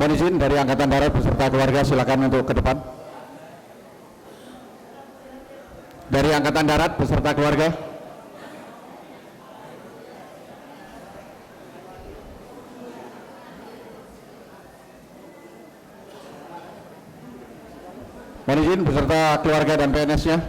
Mohon izin dari Angkatan Darat beserta keluarga silakan untuk ke depan. Dari Angkatan Darat beserta keluarga. Mohon izin beserta keluarga dan PNS-nya.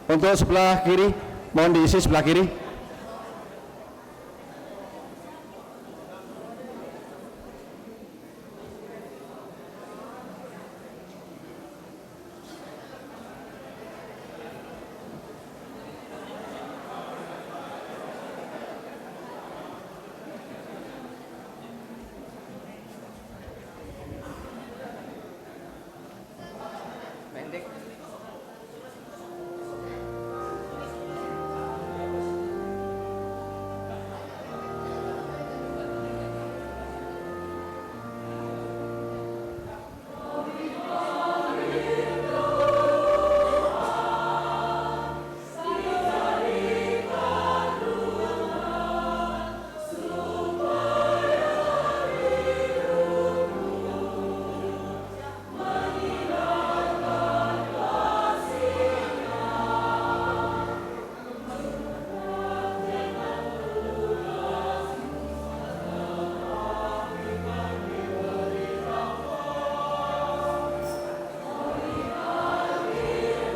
Untuk sebelah kiri, mohon diisi sebelah kiri.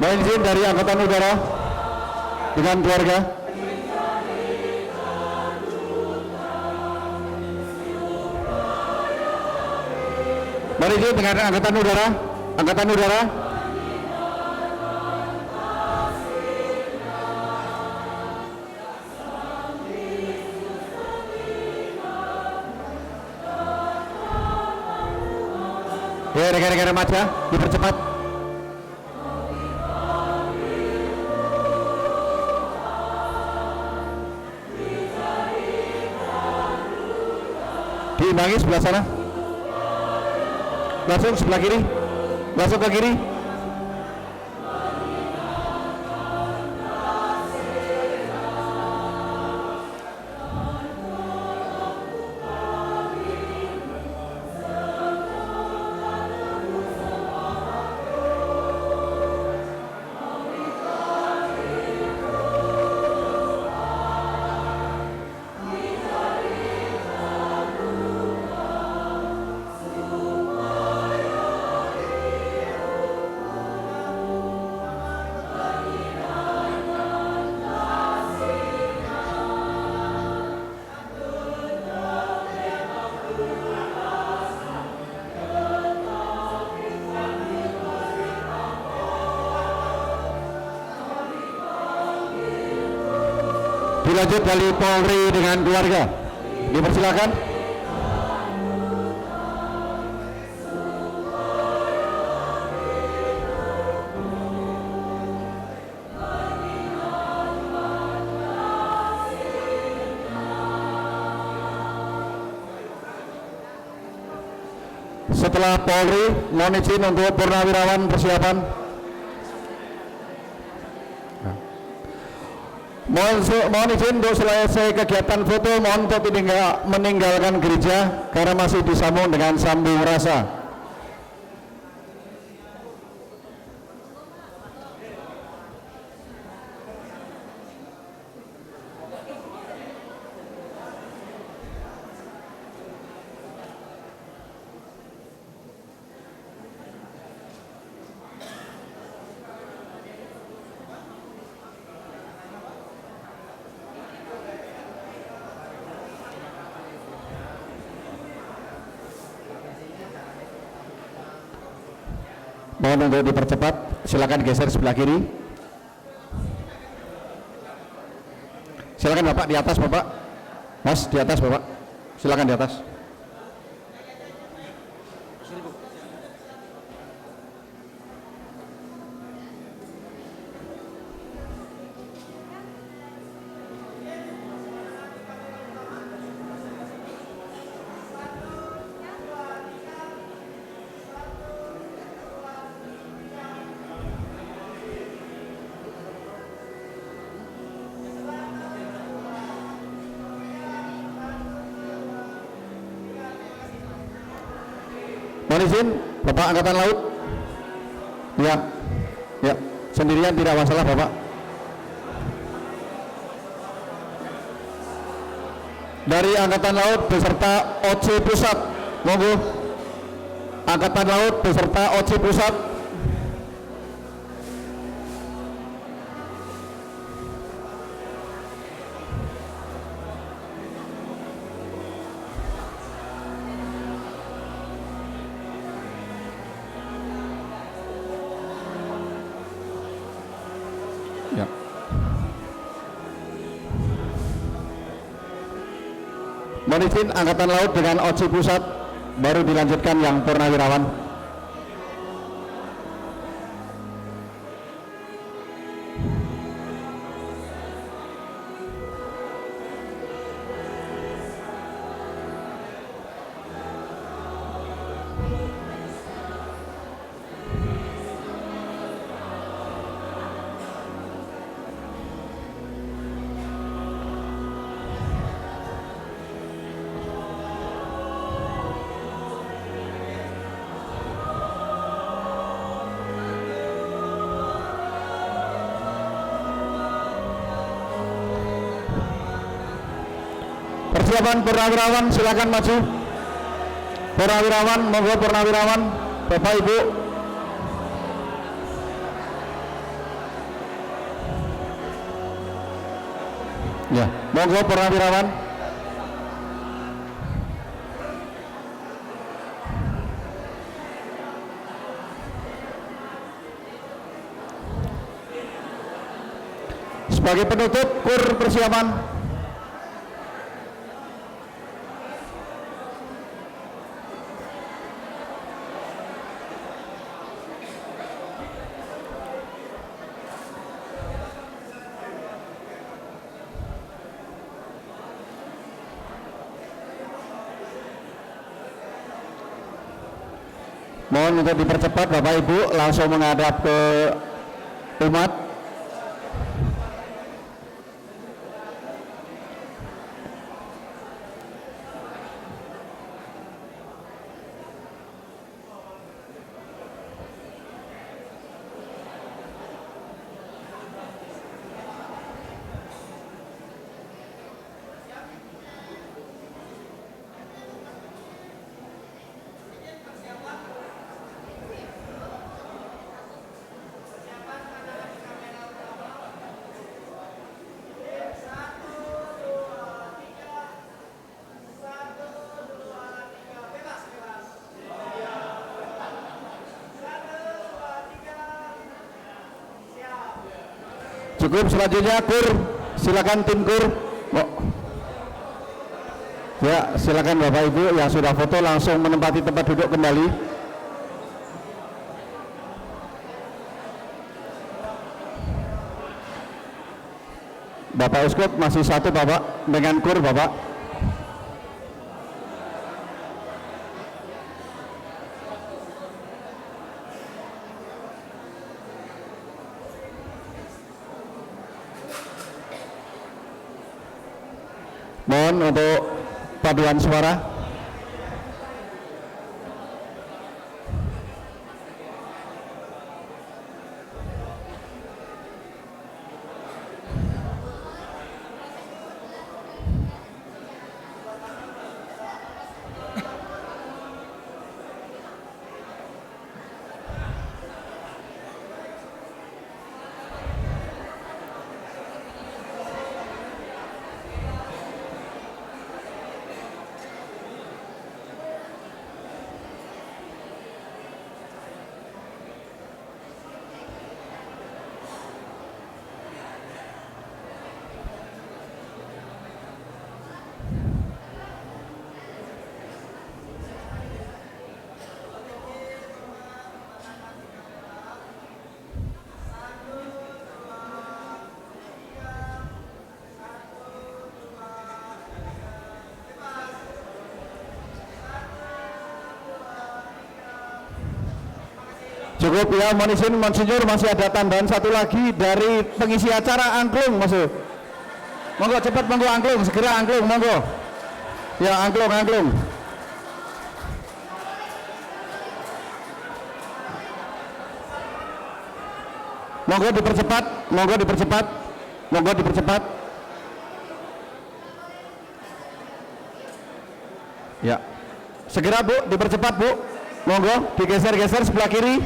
Mohon izin dari Angkatan Udara dengan keluarga. Mohon izin dengan Angkatan Udara. Angkatan Udara. Ya, rekan-rekan remaja, dipercepat. Diimbangi sebelah sana. Langsung sebelah kiri. Langsung ke kiri. Dilanjut dari Polri dengan keluarga. Dipersilakan. Setelah Polri, mohon izin untuk Purnawirawan persiapan. Mohon izin untuk selesai kegiatan foto, mohon untuk meninggalkan gereja karena masih disambung dengan sambung rasa. Mohon untuk dipercepat, silakan geser sebelah kiri. Silakan Bapak di atas, Bapak. Mas di atas, Bapak. Silakan di atas. Mohon izin Bapak Angkatan Laut. Ya, ya, sendirian tidak masalah Bapak. Dari Angkatan Laut beserta OC Pusat, monggo. Angkatan Laut beserta OC Pusat. Ya. Mohon izin Angkatan Laut dengan OC Pusat, baru dilanjutkan yang Purnawirawan. Persiapan Purnawirawan, silakan maju. Purnawirawan, monggo Purnawirawan, Bapak Ibu. Ya, monggo Purnawirawan. Sebagai penutup kur persiapan. Mohon untuk dipercepat Bapak Ibu, langsung menghadap ke umat. Cukup, selanjutnya kur, silakan tim kur. Ya, silakan Bapak Ibu yang sudah foto langsung menempati tempat duduk kembali. Bapak Uskop masih satu Bapak dengan kur Bapak. Mohon untuk paduan suara. Cukup ya, mohon izin Monsinyur, masih ada tambahan satu lagi dari pengisi acara angklung masuk. Monggo cepat, monggo angklung, segera angklung, monggo. Ya angklung. Monggo dipercepat, monggo dipercepat, monggo dipercepat. Ya, segera Bu, dipercepat Bu. Monggo digeser-geser sebelah kiri.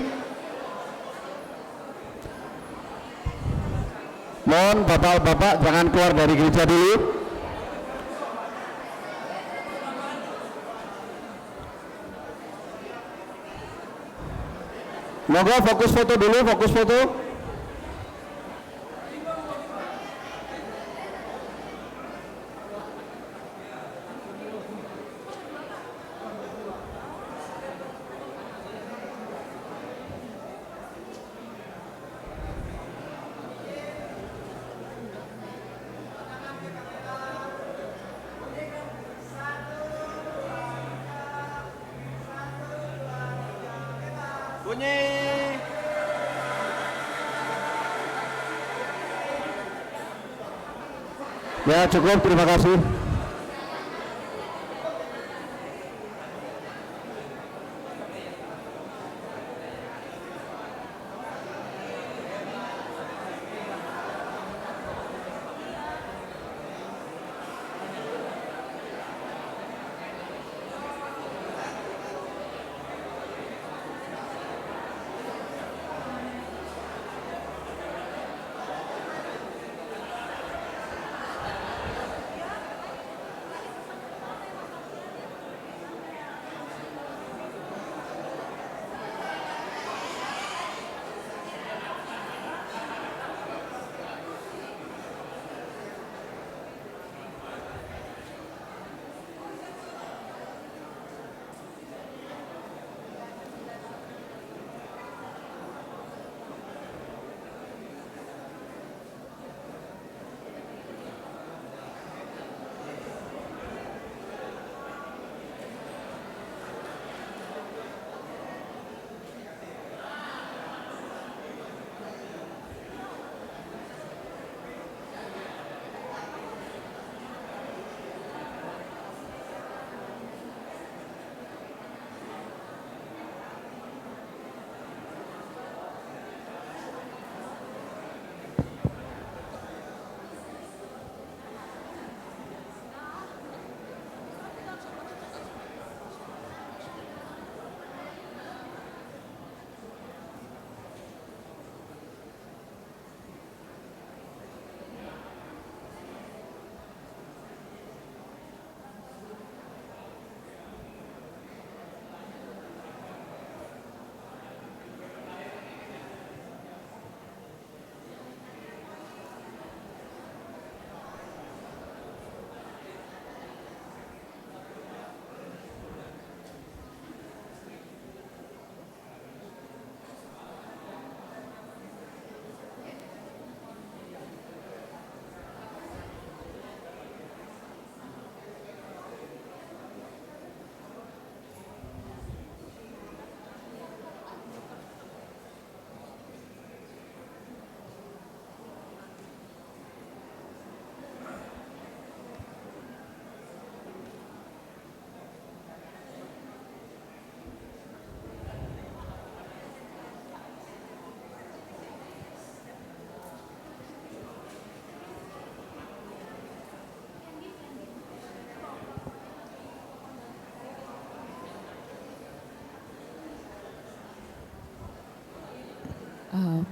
Mohon bapak-bapak jangan keluar dari gereja dulu. Monggo fokus foto dulu, fokus foto. Bunyi. Ya cukup, terima kasih.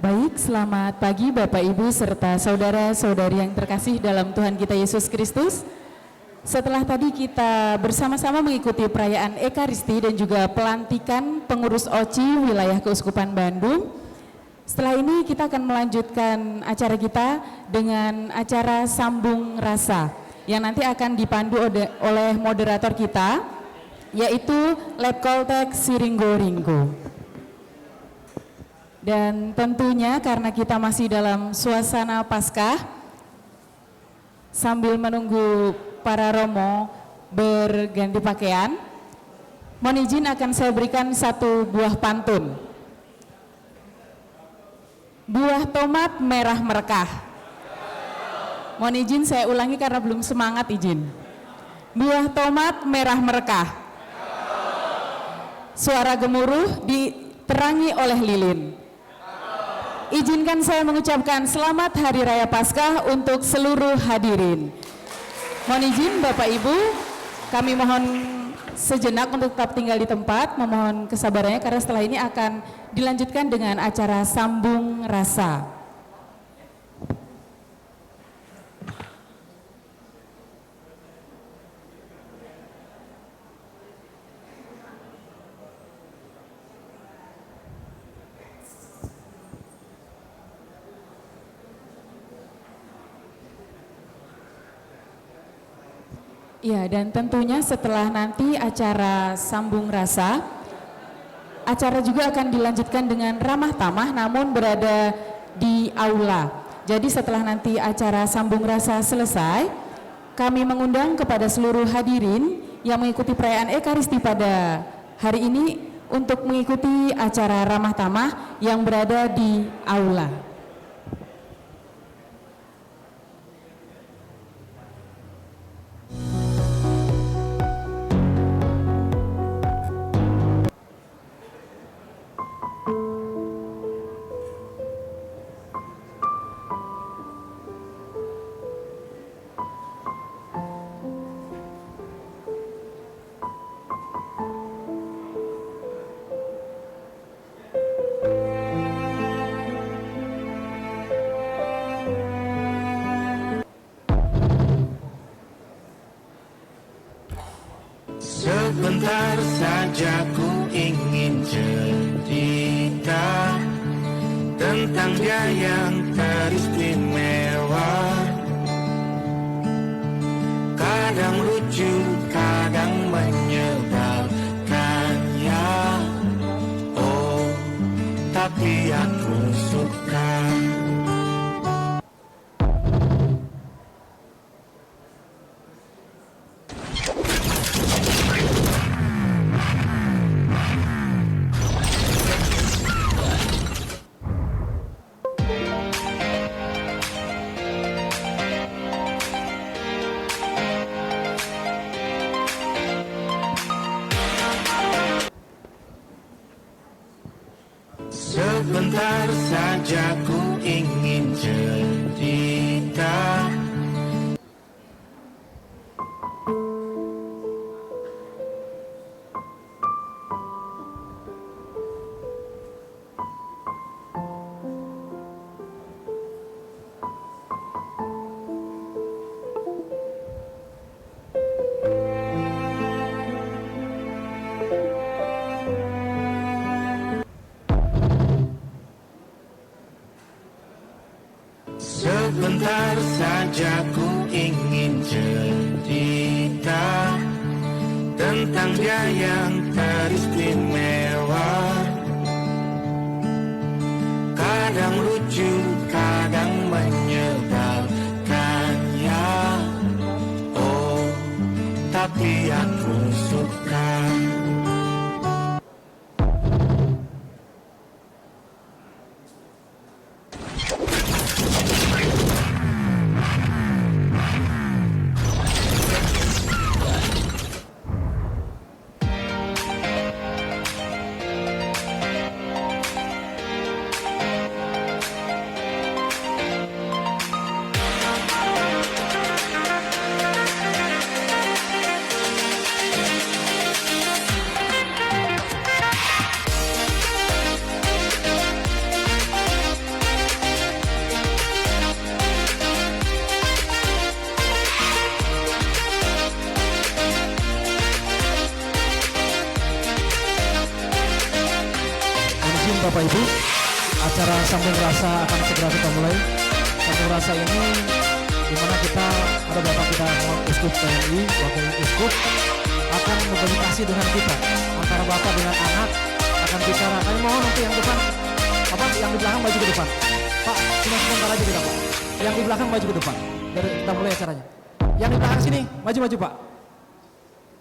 Baik, selamat pagi Bapak Ibu serta saudara-saudari yang terkasih dalam Tuhan kita Yesus Kristus. Setelah tadi kita bersama-sama mengikuti perayaan Ekaristi dan juga pelantikan pengurus OCI wilayah Keuskupan Bandung, setelah ini kita akan melanjutkan acara kita dengan acara Sambung Rasa yang nanti akan dipandu oleh moderator kita, yaitu Lepkoltek Siringgo Ringgo. Dan tentunya karena kita masih dalam suasana Paskah, sambil menunggu para romo berganti pakaian, mohon izin akan saya berikan satu buah pantun. Buah tomat merah merekah. Mohon izin saya ulangi karena belum semangat, izin. Buah tomat merah merekah. Suara gemuruh diterangi oleh lilin. Izinkan saya mengucapkan selamat Hari Raya Paskah untuk seluruh hadirin. Mohon izin Bapak Ibu, kami mohon sejenak untuk tetap tinggal di tempat, memohon kesabarannya karena setelah ini akan dilanjutkan dengan acara sambung rasa. Ya, dan tentunya setelah nanti acara sambung rasa, acara juga akan dilanjutkan dengan ramah tamah namun berada di aula. Jadi setelah nanti acara sambung rasa selesai, kami mengundang kepada seluruh hadirin yang mengikuti perayaan Ekaristi pada hari ini untuk mengikuti acara ramah tamah yang berada di aula. Sebentar saja ku ingin cerita tentang dia yang teristimewa. Kadang lucu, kadang menyebalkan ya. Oh, tapi aku suka. Sebentar saja ku ingin cerita. Sebentar saja ku ingin cerita tentang dia yang teristimewa. Kadang lucu, kadang menyebalkan ya. Oh, tapi aku suka. Bapak Ibu, acara sambung rasa akan segera kita mulai. Sambung rasa ini dimana kita ada Bapak kita Uskup TNI, Wakil Uskup akan berkomunikasi dengan kita antara Bapak dengan anak akan bicara. Kami mohon nanti yang depan, apa yang di belakang maju ke depan. Pak, cuma sebentar aja kita Pak. Yang di belakang maju ke depan. Biar kita mulai acaranya. Yang di belakang sini maju-maju Pak.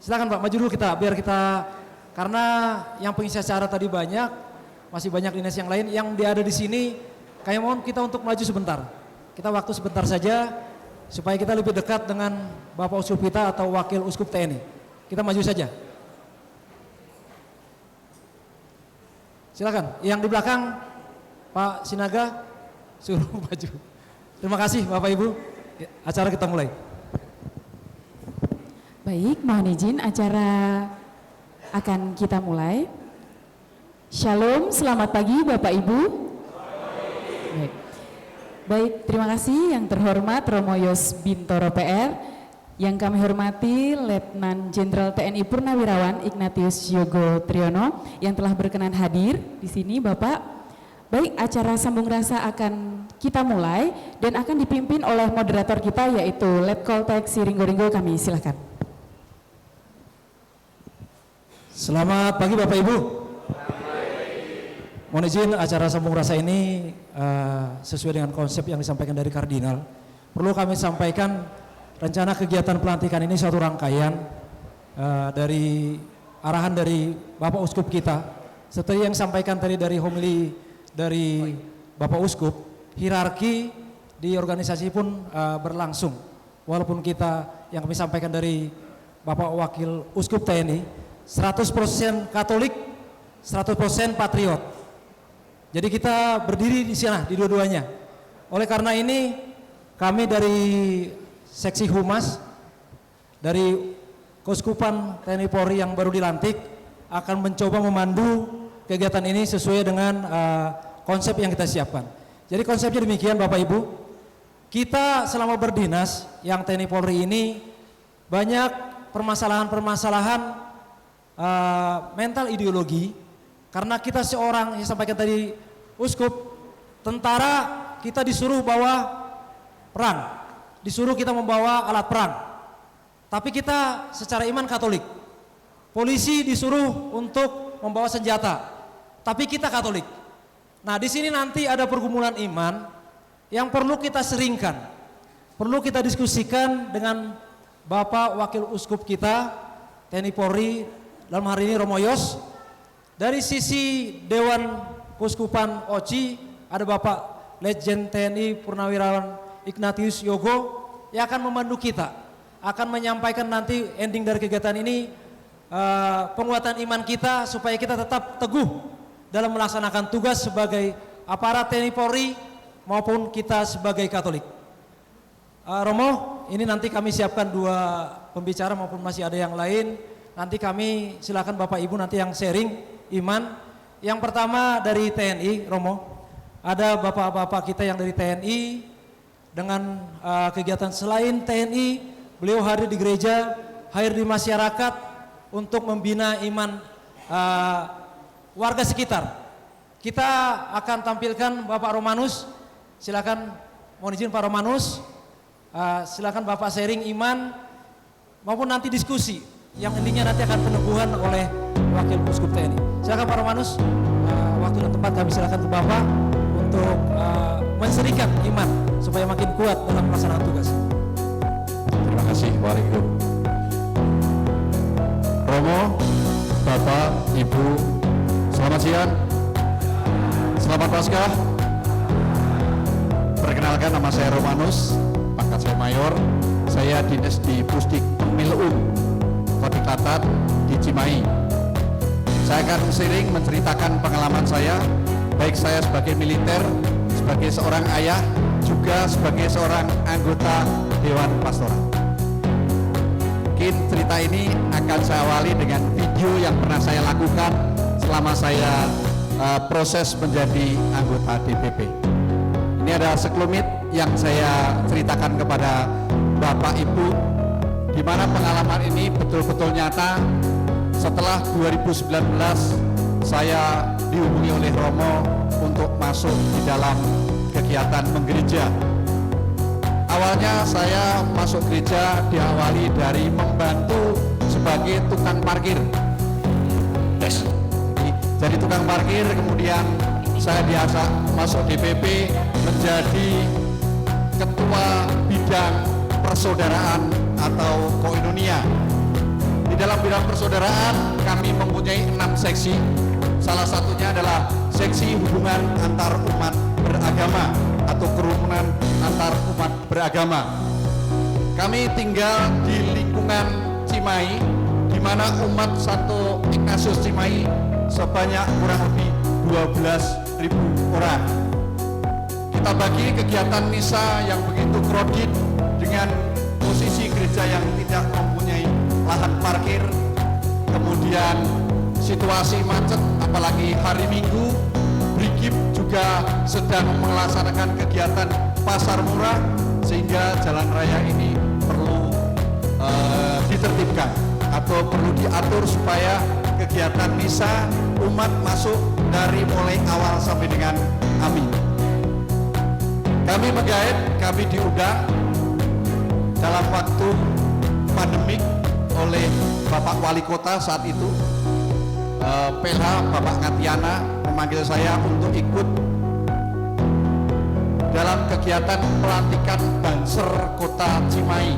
Silakan Pak, maju dulu kita biar kita karena yang pengisi acara tadi banyak. Masih banyak dinas yang lain yang ada di sini. Kami mohon kita untuk maju sebentar. Kita waktu sebentar saja supaya kita lebih dekat dengan Bapak Uskup kita atau Wakil Uskup TNI. Kita maju saja. Silakan. Yang di belakang Pak Sinaga suruh maju. Terima kasih Bapak Ibu. Acara kita mulai. Baik, mohon izin acara akan kita mulai. Shalom, selamat pagi Bapak Ibu. Baik, terima kasih yang terhormat Romo Yos Bintoro PR, yang kami hormati Letnan Jenderal TNI Purnawirawan Ignatius Yogo Triyono yang telah berkenan hadir di sini Bapak. Baik, acara Sambung Rasa akan kita mulai dan akan dipimpin oleh moderator kita yaitu Letkol Teksi Ringgo Ringgo, kami silakan. Selamat pagi Bapak Ibu. Mohon izin acara Sambung Rasa ini sesuai dengan konsep yang disampaikan dari Kardinal. Perlu kami sampaikan rencana kegiatan pelantikan ini suatu rangkaian dari arahan dari Bapak Uskup kita. Seperti yang disampaikan tadi dari homili dari Bapak Uskup, hierarki di organisasi pun berlangsung. Walaupun kita yang kami sampaikan dari Bapak Wakil Uskup TNI 100% Katolik, 100% patriot. Jadi kita berdiri di sana di dua-duanya. Oleh karena ini kami dari seksi humas dari Keuskupan TNI Polri yang baru dilantik akan mencoba memandu kegiatan ini sesuai dengan konsep yang kita siapkan. Jadi konsepnya demikian Bapak Ibu. Kita selama berdinas yang TNI Polri ini banyak permasalahan-permasalahan mental ideologi, karena kita seorang yang sampaikan tadi Uskup, tentara kita disuruh bawa perang, disuruh kita membawa alat perang, tapi kita secara iman Katolik. Polisi disuruh untuk membawa senjata, tapi kita Katolik. Nah di sini nanti ada pergumulan iman yang perlu kita seringkan, perlu kita diskusikan dengan Bapak Wakil Uskup kita TNI Polri, dalam hari ini Romo Yos. Dari sisi Dewan Keuskupan OCI ada Bapak Letjen TNI Purnawirawan Ignatius Yogo yang akan memandu kita, akan menyampaikan nanti ending dari kegiatan ini penguatan iman kita supaya kita tetap teguh dalam melaksanakan tugas sebagai aparat TNI Polri maupun kita sebagai Katolik. Romo, ini nanti kami siapkan 2 pembicara maupun masih ada yang lain. Nanti kami silakan Bapak Ibu nanti yang sharing iman. Yang pertama dari TNI, Romo, ada bapak-bapak kita yang dari TNI dengan kegiatan selain TNI, beliau hadir di gereja, hadir di masyarakat untuk membina iman warga sekitar. Kita akan tampilkan Bapak Romanus, silakan, mohon izin Pak Romanus, silakan Bapak sharing iman maupun nanti diskusi yang intinya nanti akan peneguhan oleh Wakil Uskup TNI. Silakan Pak Romanus, waktu dan tempat kami silakan ke Bapak untuk menserikan iman supaya makin kuat dalam pelaksanaan tugas. Terima kasih, Waalaikumsalam. Romo, Bapak, Ibu, selamat siang, selamat Paskah. Perkenalkan, nama saya Romanus, pangkat saya Mayor. Saya dinas di Pusdik Pemiluun Kodiklatad di Cimahi. Saya akan sering menceritakan pengalaman saya, baik saya sebagai militer, sebagai seorang ayah, juga sebagai seorang anggota Dewan Pastoral. Mungkin cerita ini akan saya awali dengan video yang pernah saya lakukan selama saya proses menjadi anggota DPP. Ini ada sekelumit yang saya ceritakan kepada Bapak Ibu, di mana pengalaman ini betul-betul nyata. Setelah 2019 saya dihubungi oleh Romo untuk masuk di dalam kegiatan menggereja. Awalnya saya masuk gereja diawali dari membantu sebagai tukang parkir. Jadi tukang parkir, kemudian saya diajak masuk DPP menjadi ketua bidang persaudaraan atau koinonia. Di dalam bidang persaudaraan kami mempunyai 6 seksi. Salah satunya adalah seksi hubungan antar umat beragama atau kerukunan antar umat beragama. Kami tinggal di lingkungan Cimahi, di mana umat Santo Ignatius Cimahi sebanyak kurang lebih 12.000 orang. Kita bagi kegiatan misa yang begitu kredit dengan posisi gereja yang tidak mempunyai lahan parkir, kemudian situasi macet apalagi hari Minggu. Brigip juga sedang melaksanakan kegiatan pasar murah, sehingga jalan raya ini perlu ditertibkan atau perlu diatur supaya kegiatan misa umat masuk dari mulai awal sampai dengan amin. Kami menggaet, kami diundang dalam waktu pandemik oleh Bapak Wali Kota saat itu, PH Bapak Ngatiana memanggil saya untuk ikut dalam kegiatan pelantikan Banser Kota Cimahi.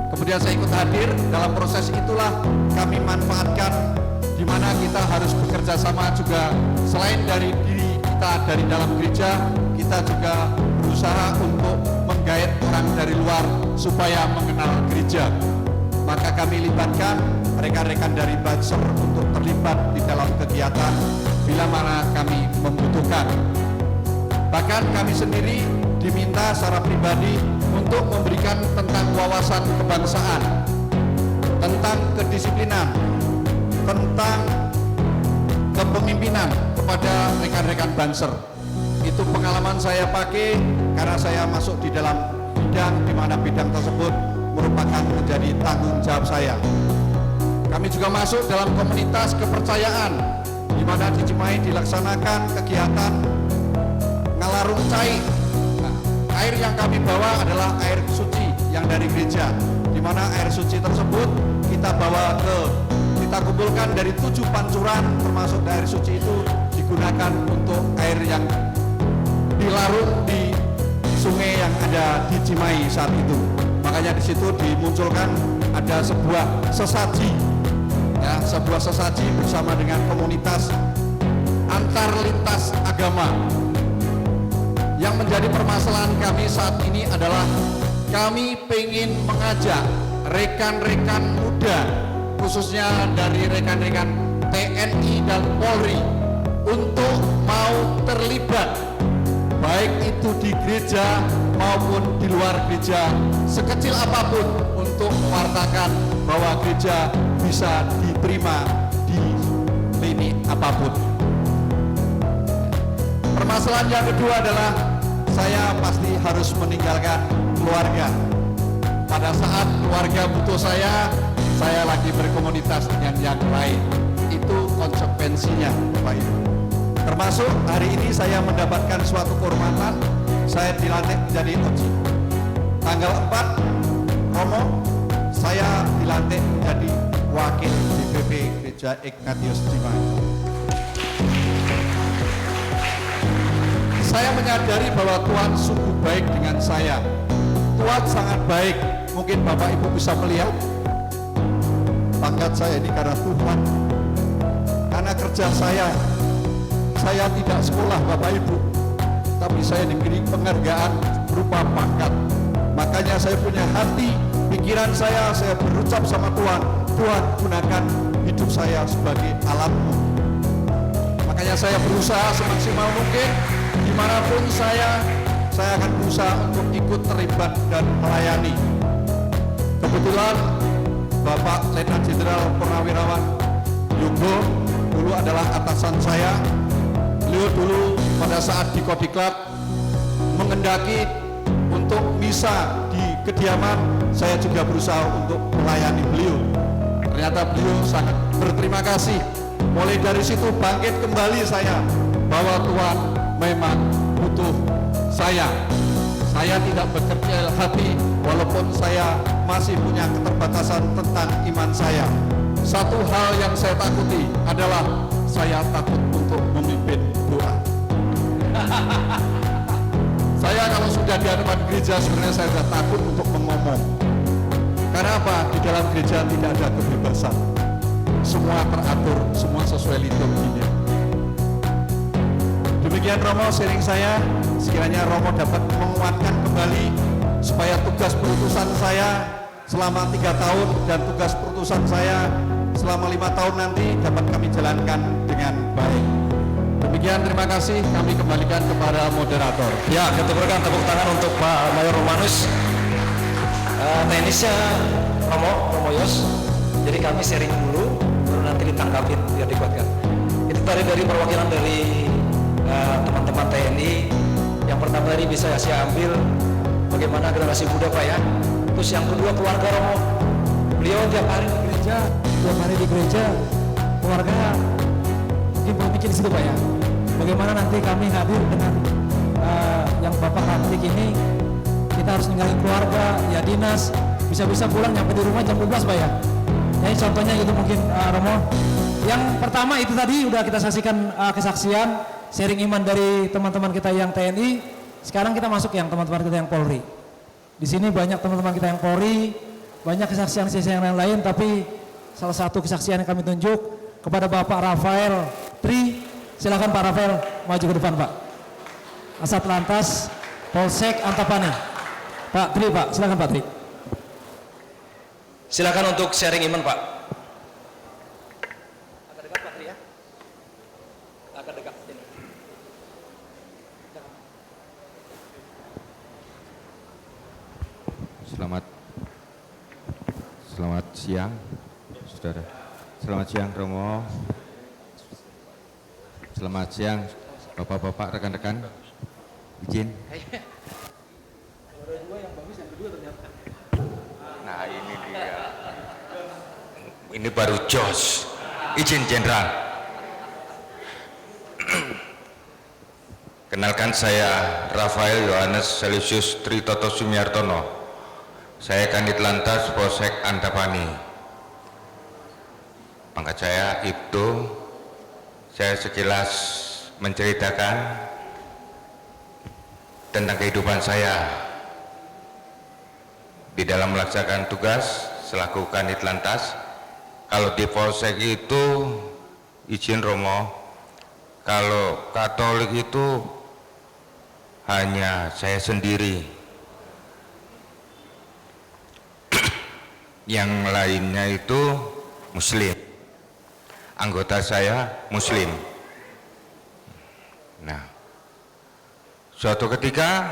Kemudian saya ikut hadir. Dalam proses itulah kami manfaatkan di mana kita harus bekerja sama juga, selain dari diri kita dari dalam gereja, kita juga berusaha untuk menggait orang dari luar supaya mengenal gereja. Maka kami libatkan rekan-rekan dari Banser untuk terlibat di dalam kegiatan bila mana kami membutuhkan. Bahkan kami sendiri diminta secara pribadi untuk memberikan tentang wawasan kebangsaan, tentang kedisiplinan, tentang kepemimpinan kepada rekan-rekan Banser. Itu pengalaman saya pakai karena saya masuk di dalam bidang di mana bidang tersebut merupakan menjadi tanggung jawab saya. Kami juga masuk dalam komunitas kepercayaan di mana di Cimahi dilaksanakan kegiatan ngalarung cai. Nah, air yang kami bawa adalah air suci yang dari gereja, di mana air suci tersebut kita kumpulkan dari 7 pancuran, termasuk air suci itu digunakan untuk air yang dilarung di sungai yang ada di Cimahi saat itu. Makanya di situ dimunculkan ada sebuah sesaji, ya, sebuah sesaji bersama dengan komunitas antar lintas agama. Yang menjadi permasalahan kami saat ini adalah kami ingin mengajak rekan-rekan muda, khususnya dari rekan-rekan TNI dan Polri, untuk mau terlibat baik itu di gereja maupun di luar gereja, sekecil apapun, untuk mewartakan bahwa gereja bisa diterima di lini apapun. Permasalahan yang kedua adalah saya pasti harus meninggalkan keluarga. Pada saat keluarga butuh saya lagi berkomunitas dengan yang lain. Itu konsekuensinya, Bapak Ibu. Termasuk hari ini saya mendapatkan suatu kehormatan, saya dilantik menjadi OJ. Tanggal 4 Romo, saya dilantik menjadi wakil DPP Gereja Ignatius Cimahi. Saya menyadari bahwa Tuhan sungguh baik dengan saya. Tuhan sangat baik. Mungkin Bapak Ibu bisa melihat pangkat saya ini karena Tuhan. Karena kerja saya tidak sekolah Bapak Ibu, tapi saya diberi penghargaan berupa pangkat. Makanya saya punya hati, pikiran saya berucap sama Tuhan, Tuhan gunakan hidup saya sebagai alat-Mu. Makanya saya berusaha semaksimal mungkin, dimanapun saya akan berusaha untuk ikut terlibat dan melayani. Kebetulan Bapak Letnan Jenderal Purnawirawan Yogo dulu adalah atasan saya. Beliau dulu pada saat di Kodiklat mengendaki untuk misa di kediaman, saya juga berusaha untuk melayani beliau. Ternyata beliau sangat berterima kasih. Mulai dari situ bangkit kembali saya bahwa Tuhan memang butuh saya. Saya tidak berkecil hati walaupun saya masih punya keterbatasan tentang iman saya. Satu hal yang saya takuti adalah saya takut untuk memimpin doa. Saya kalau sudah di hadapan gereja sebenarnya saya sudah takut untuk mengomong. Karena apa? Di dalam gereja tidak ada kebebasan. Semua teratur, semua sesuai liturginya. Demikian Romo sharing saya, sekiranya Romo dapat menguatkan kembali supaya tugas perutusan saya selama 3 tahun dan tugas perutusan saya selama 5 tahun nanti dapat kami jalankan dengan baik. Demikian, terima kasih. Kami kembalikan kepada moderator. Ya, kita berikan tepuk tangan untuk Pak Mayor Romanus. Teknisnya Romo Yos. Jadi kami sharing dulu, baru nanti ditangkapin biar dikuatkan. Itu tadi dari perwakilan dari teman-teman TNI. Yang pertama tadi bisa saya ambil bagaimana generasi muda Pak ya. Terus yang kedua keluarga Romo. Beliau tiap hari di gereja, keluarga mungkin berpikir di situ Pak ya. Bagaimana nanti kami hadir dengan yang Bapak Rantik ini, kita harus ninggalin keluarga, ya dinas, bisa-bisa pulang nyampe di rumah jam 12 Pak ya. Jadi contohnya gitu mungkin Romo. Yang pertama itu tadi udah kita saksikan kesaksian sharing iman dari teman-teman kita yang TNI. Sekarang kita masuk yang teman-teman kita yang Polri. Di sini banyak teman-teman kita yang Polri, banyak kesaksian-kesaksian yang lain, tapi salah satu kesaksian yang kami tunjuk kepada Bapak Rafael Tri. Silakan Pak Rafael maju ke depan Pak. Kasat Lantas Polsek Antapani. Pak Tri, Pak, silakan Pak Tri. silakan untuk sharing iman Pak. Agak dekat Pak Tri ya. Agak dekat ini. Selamat siang, saudara. Selamat siang, Romo. Selamat siang, bapak-bapak, rekan-rekan. Izin. Nah ini dia. Ini baru jos. Izin Jenderal. Kenalkan saya Rafael Yohanes Selisius Tritoto Sumiartono. Saya Kanit Lantas Polsek Antapani. Pangkat saya Ibtu. Saya sekilas menceritakan tentang kehidupan saya di dalam melaksanakan tugas selaku Kanit Lantas. Kalau di Polsek itu, izin Romo, kalau Katolik itu hanya saya sendiri, yang lainnya itu Muslim, anggota saya Muslim. Nah, suatu ketika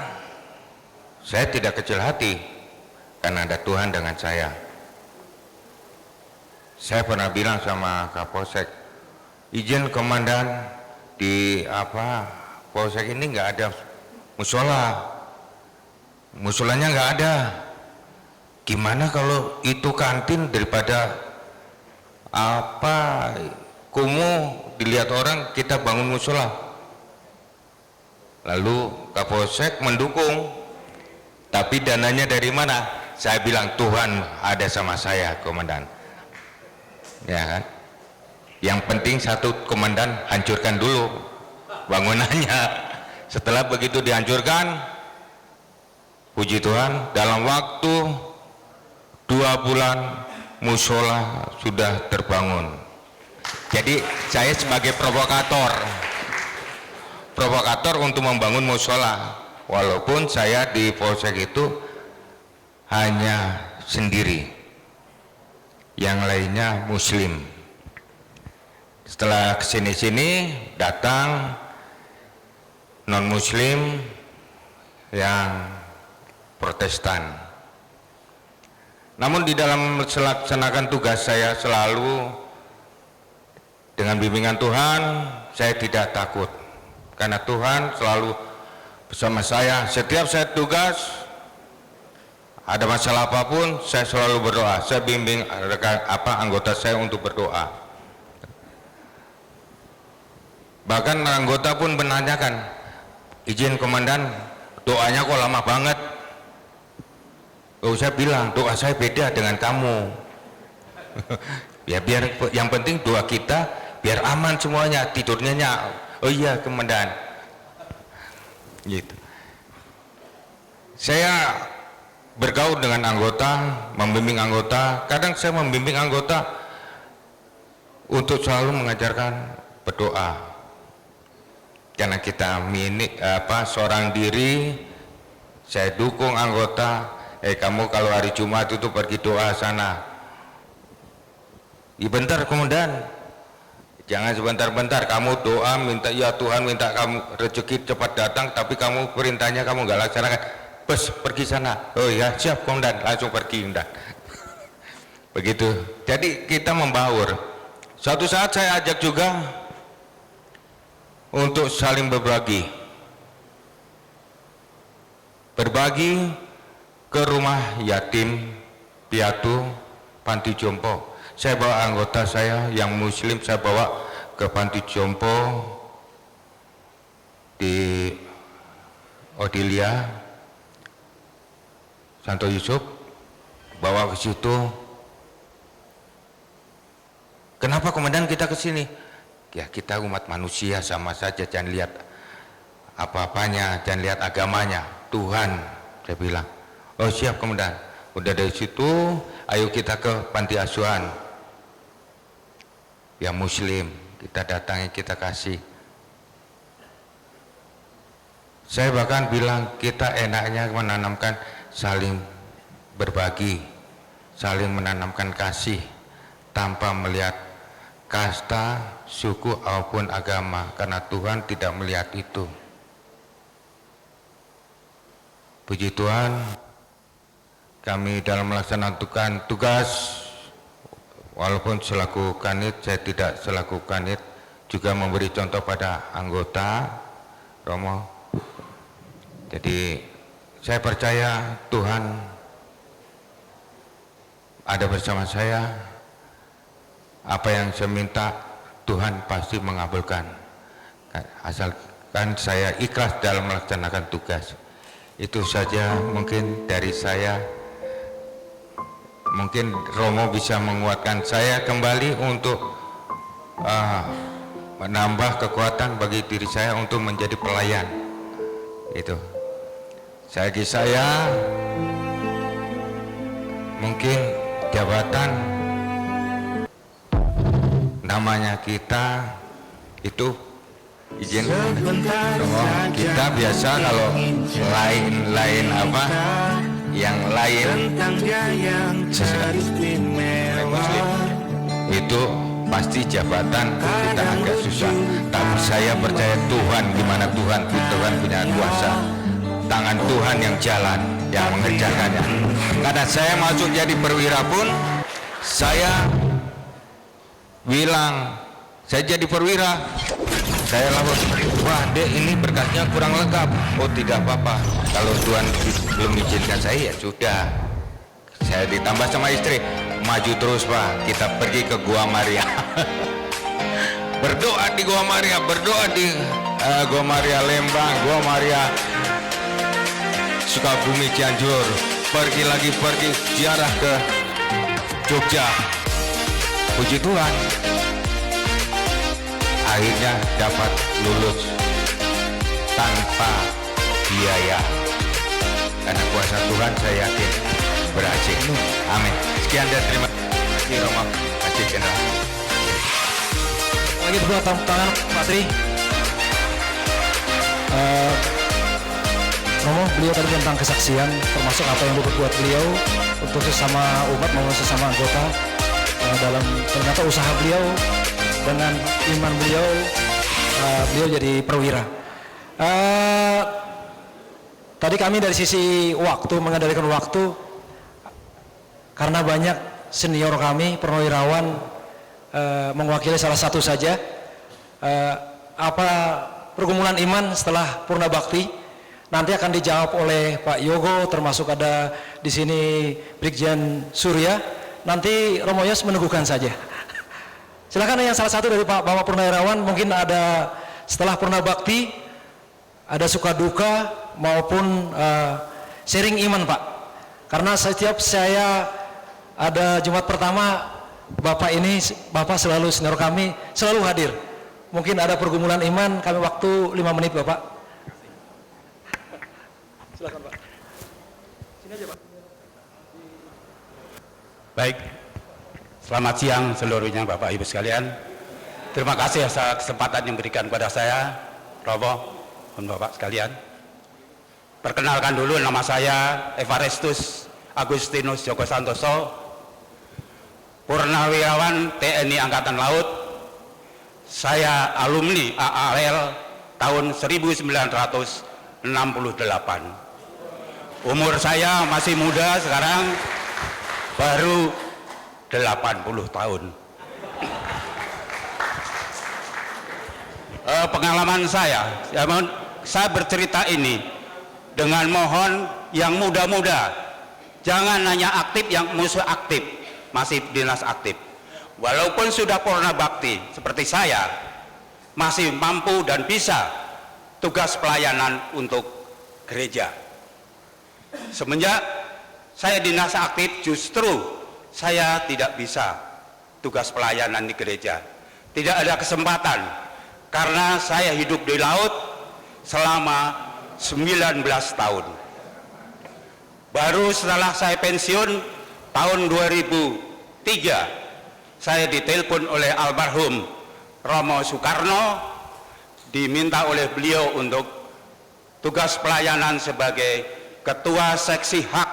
saya tidak kecil hati karena ada Tuhan dengan saya. Saya pernah bilang sama Kapolsek, izin komandan, di Polsek ini nggak ada musola, musolanya nggak ada. Gimana kalau itu kantin daripada kumuh dilihat orang, kita bangun musola. Lalu Kapolsek mendukung, tapi dananya dari mana? Saya bilang Tuhan ada sama saya, komandan. Ya kan? Yang penting satu, komandan hancurkan dulu bangunannya. Setelah begitu dihancurkan, puji Tuhan, dalam waktu 2 bulan musola sudah terbangun. Jadi saya sebagai provokator untuk membangun musola, walaupun saya di Polsek itu hanya sendiri, yang lainnya Muslim. Setelah kesini-sini datang non Muslim yang Protestan. Namun di dalam melaksanakan tugas saya selalu dengan bimbingan Tuhan, saya tidak takut karena Tuhan selalu bersama saya. Setiap saya tugas, ada masalah apapun, saya selalu berdoa. Saya bimbing anggota saya untuk berdoa. Bahkan anggota pun menanyakan, izin komandan, doanya kok lama banget? Saya bilang, doa saya beda dengan kamu. Ya biar yang penting doa kita biar aman semuanya, tidurnya oh iya komandan. Gitu. Saya bergaul dengan anggota, membimbing anggota. Kadang saya membimbing anggota untuk selalu mengajarkan berdoa. Karena kita seorang diri, saya dukung anggota. Kamu kalau hari Jumat itu pergi doa sana. Ya bentar komandan. Jangan sebentar-bentar kamu doa minta ya Tuhan minta kamu rezeki cepat datang, tapi kamu perintahnya kamu nggak laksanakan. Bos pergi sana. Oh ya siap komandan, langsung pergi komandan. Begitu. Jadi kita membaur. Suatu saat saya ajak juga untuk saling berbagi ke rumah yatim, piatu, panti jompo. Saya bawa anggota saya yang muslim, saya bawa ke panti jompo di Odilia Santo Yusuf, bawa ke situ. Kenapa komandan kita ke sini? Ya kita umat manusia sama saja, jangan lihat apa-apanya, jangan lihat agamanya. Tuhan, saya bilang. Oh siap komandan. Udah dari situ, ayo kita ke panti asuhan yang muslim, kita datangi, kita kasih. Saya bahkan bilang kita enaknya menanamkan saling berbagi, saling menanamkan kasih tanpa melihat kasta, suku maupun agama, karena Tuhan tidak melihat itu. Puji Tuhan, kami dalam melaksanakan tugas, walaupun selaku kanit, saya tidak selaku kanit, juga memberi contoh pada anggota Romo. Jadi saya percaya Tuhan ada bersama saya. Apa yang saya minta Tuhan pasti mengabulkan, asalkan saya ikhlas dalam melaksanakan tugas. Itu saja mungkin dari saya. Mungkin Romo bisa menguatkan saya kembali untuk menambah kekuatan bagi diri saya untuk menjadi pelayan. Itu bagi saya mungkin jabatan namanya kita itu izin Romo, kita biasa kalau lain apa yang lain muslim itu pasti jabatan kita agak susah, tapi saya percaya Tuhan, gimana Tuhan punya kuasa, tangan Tuhan yang jalan, yang mengerjakannya. Karena saya masuk jadi perwira pun saya bilang saya jadi perwira, saya lapor, wah dek ini berkasnya kurang lengkap. Oh tidak apa-apa, kalau Tuhan belum izinkan saya ya sudah. Saya ditambah sama istri, maju terus Pak, kita pergi ke Gua Maria. Berdoa di Gua Maria, berdoa di Gua Maria Lembang, Gua Maria Sukabumi, Cianjur, pergi ziarah ke Jogja. Puji Tuhan, akhirnya dapat lulus tanpa biaya, karena kuasa Tuhan saya yakin berhasil. Amin. Sekian dan terima kasih Romo Kasih Jenderal. Lagi tepuk tangan Pak Tri. Romo, beliau tadi tentang kesaksian, termasuk apa yang diperbuat beliau untuk sesama umat maupun sesama anggota, dalam ternyata usaha beliau dengan iman beliau, beliau jadi perwira. Tadi kami dari sisi waktu, mengendalikan waktu, karena banyak senior kami perwirawan mewakili salah satu saja. Apa pergumulan iman setelah Purna Bakti nanti akan dijawab oleh Pak Yogo, termasuk ada di sini Brigjen Surya. Nanti Romo Yos meneguhkan saja. Silakan yang salah satu dari Bapak Purnawirawan, mungkin ada setelah Purna Bakti ada suka duka maupun sharing iman Pak. Karena setiap saya ada Jumat pertama, Bapak ini, Bapak selalu senior kami, selalu hadir. Mungkin ada pergumulan iman, kami waktu 5 menit Bapak. Silakan Pak. Sini aja Pak. Baik, selamat siang seluruhnya Bapak Ibu sekalian. Terima kasih atas kesempatan yang diberikan kepada saya, Romo dan Bapak sekalian. Perkenalkan dulu, nama saya Evarestus Agustinus Joko Santoso, Purnawirawan TNI Angkatan Laut saya alumni AAL tahun 1968. Umur saya masih muda sekarang, baru 80 tahun. Pengalaman saya bercerita ini dengan mohon yang muda-muda, jangan hanya aktif, yang musuh aktif, masih dinas aktif. Walaupun sudah purna bakti seperti saya, masih mampu dan bisa tugas pelayanan untuk gereja. Semenjak saya dinas aktif, justru saya tidak bisa tugas pelayanan di gereja. Tidak ada kesempatan, karena saya hidup di laut selama 19 tahun. Baru setelah saya pensiun tahun 2003, saya ditelepon oleh almarhum Romo Soekarno, diminta oleh beliau untuk tugas pelayanan sebagai Ketua Seksi Hak,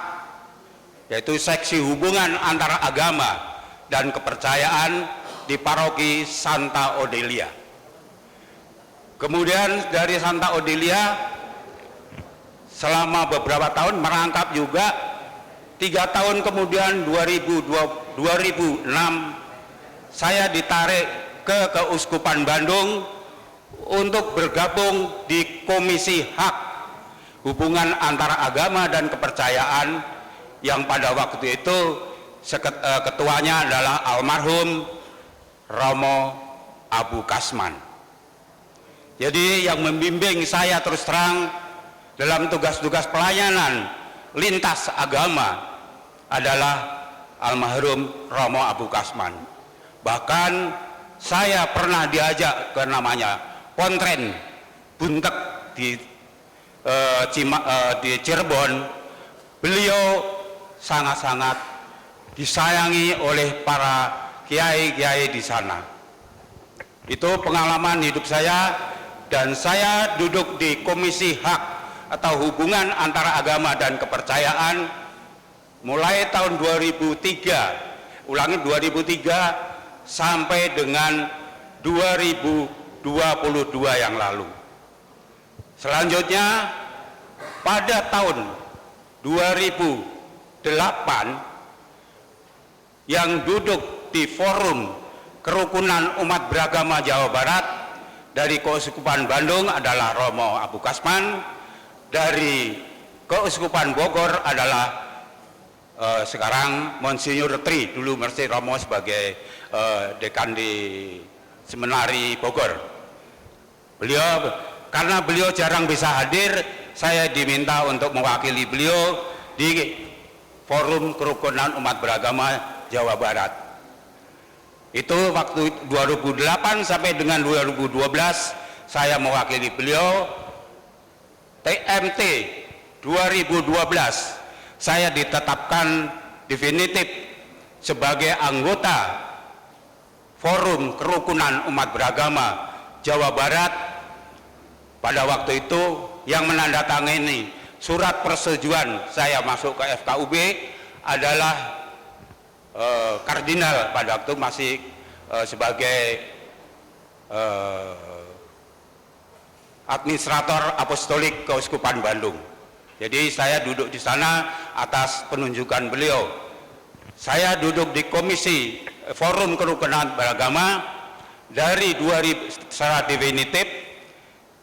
yaitu seksi hubungan antara agama dan kepercayaan di Paroki Santa Odelia. Kemudian dari Santa Odelia selama beberapa tahun merangkap juga. 3 tahun kemudian 2006 saya ditarik ke Keuskupan Bandung untuk bergabung di Komisi Hak Hubungan Antara Agama dan Kepercayaan, yang pada waktu itu ketuanya adalah almarhum Romo Abu Kasman. Jadi yang membimbing saya terus terang dalam tugas-tugas pelayanan lintas agama adalah almarhum Romo Abu Kasman. Bahkan saya pernah diajak ke namanya Pontren Buntek di Cirebon. Beliau sangat-sangat disayangi oleh para kiai-kiai di sana. Itu pengalaman hidup saya, dan saya duduk di Komisi Hak atau Hubungan Antara Agama dan Kepercayaan mulai tahun 2003 sampai dengan 2022 yang lalu. Selanjutnya pada tahun 2008 yang duduk di Forum Kerukunan Umat Beragama Jawa Barat dari Keuskupan Bandung adalah Romo Abu Kasman, dari Keuskupan Bogor adalah sekarang Monsinyur Tri, dulu Mercy Romo sebagai dekan di Seminari Bogor. Karena beliau jarang bisa hadir, saya diminta untuk mewakili beliau di Forum Kerukunan Umat Beragama Jawa Barat. Itu waktu 2008 sampai dengan 2012 saya mewakili beliau. TMT 2012 saya ditetapkan definitif sebagai anggota Forum Kerukunan Umat Beragama Jawa Barat. Pada waktu itu yang menandatangani surat persetujuan saya masuk ke FKUB adalah Kardinal, pada waktu masih sebagai administrator apostolik Keuskupan Bandung. Jadi saya duduk di sana atas penunjukan beliau. Saya duduk di Komisi Forum Kerukunan Beragama dari 2000 secara definitif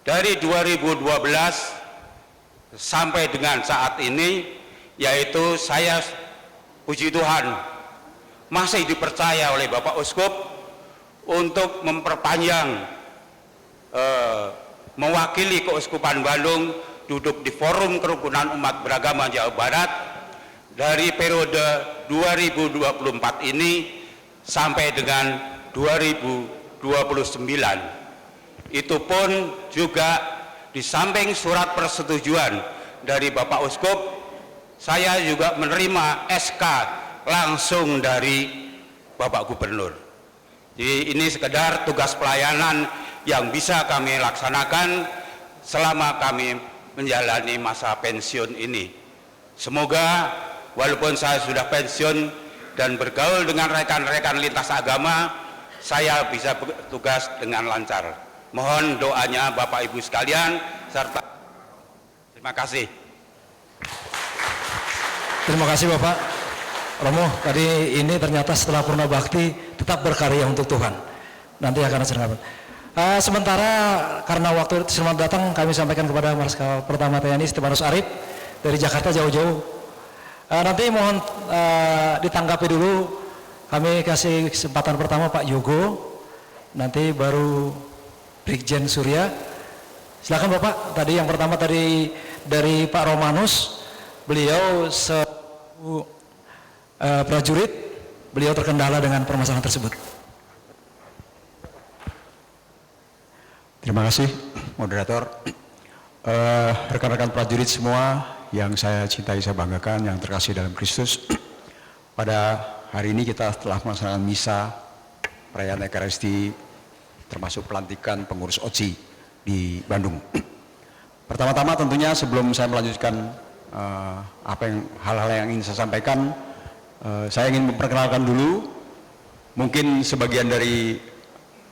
dari 2012 sampai dengan saat ini, yaitu saya puji Tuhan masih dipercaya oleh Bapak Uskup untuk memperpanjang mewakili Keuskupan Bandung duduk di Forum Kerukunan Umat Beragama Jawa Barat dari periode 2024 ini sampai dengan 2029. Itu pun juga di samping surat persetujuan dari Bapak Uskup, saya juga menerima SK langsung dari Bapak Gubernur. Jadi ini sekedar tugas pelayanan yang bisa kami laksanakan selama kami menjalani masa pensiun ini. Semoga walaupun saya sudah pensiun dan bergaul dengan rekan-rekan lintas agama, saya bisa bertugas dengan lancar. Mohon doanya Bapak Ibu sekalian serta terima kasih. Terima kasih Bapak Romo. Tadi ini ternyata setelah purna bakti tetap berkarya untuk Tuhan. Nanti akan saya sementara karena waktu selamat datang kami sampaikan kepada Marskal Pertama TNI Stefanus Arif dari Jakarta jauh-jauh. Nanti mohon ditanggapi dulu. Kami kasih kesempatan pertama Pak Yogo, nanti baru Brigjen Surya. Silakan Bapak. Tadi yang pertama tadi dari Pak Romanus, beliau prajurit, beliau terkendala dengan permasalahan tersebut. Terima kasih moderator. Rekan-rekan prajurit semua yang saya cintai, saya banggakan, yang terkasih dalam Kristus. Pada hari ini kita telah melaksanakan misa perayaan Ekaristi termasuk pelantikan pengurus OCI di Bandung. Pertama-tama tentunya sebelum saya melanjutkan hal-hal yang ingin saya sampaikan, saya ingin memperkenalkan dulu. Mungkin sebagian dari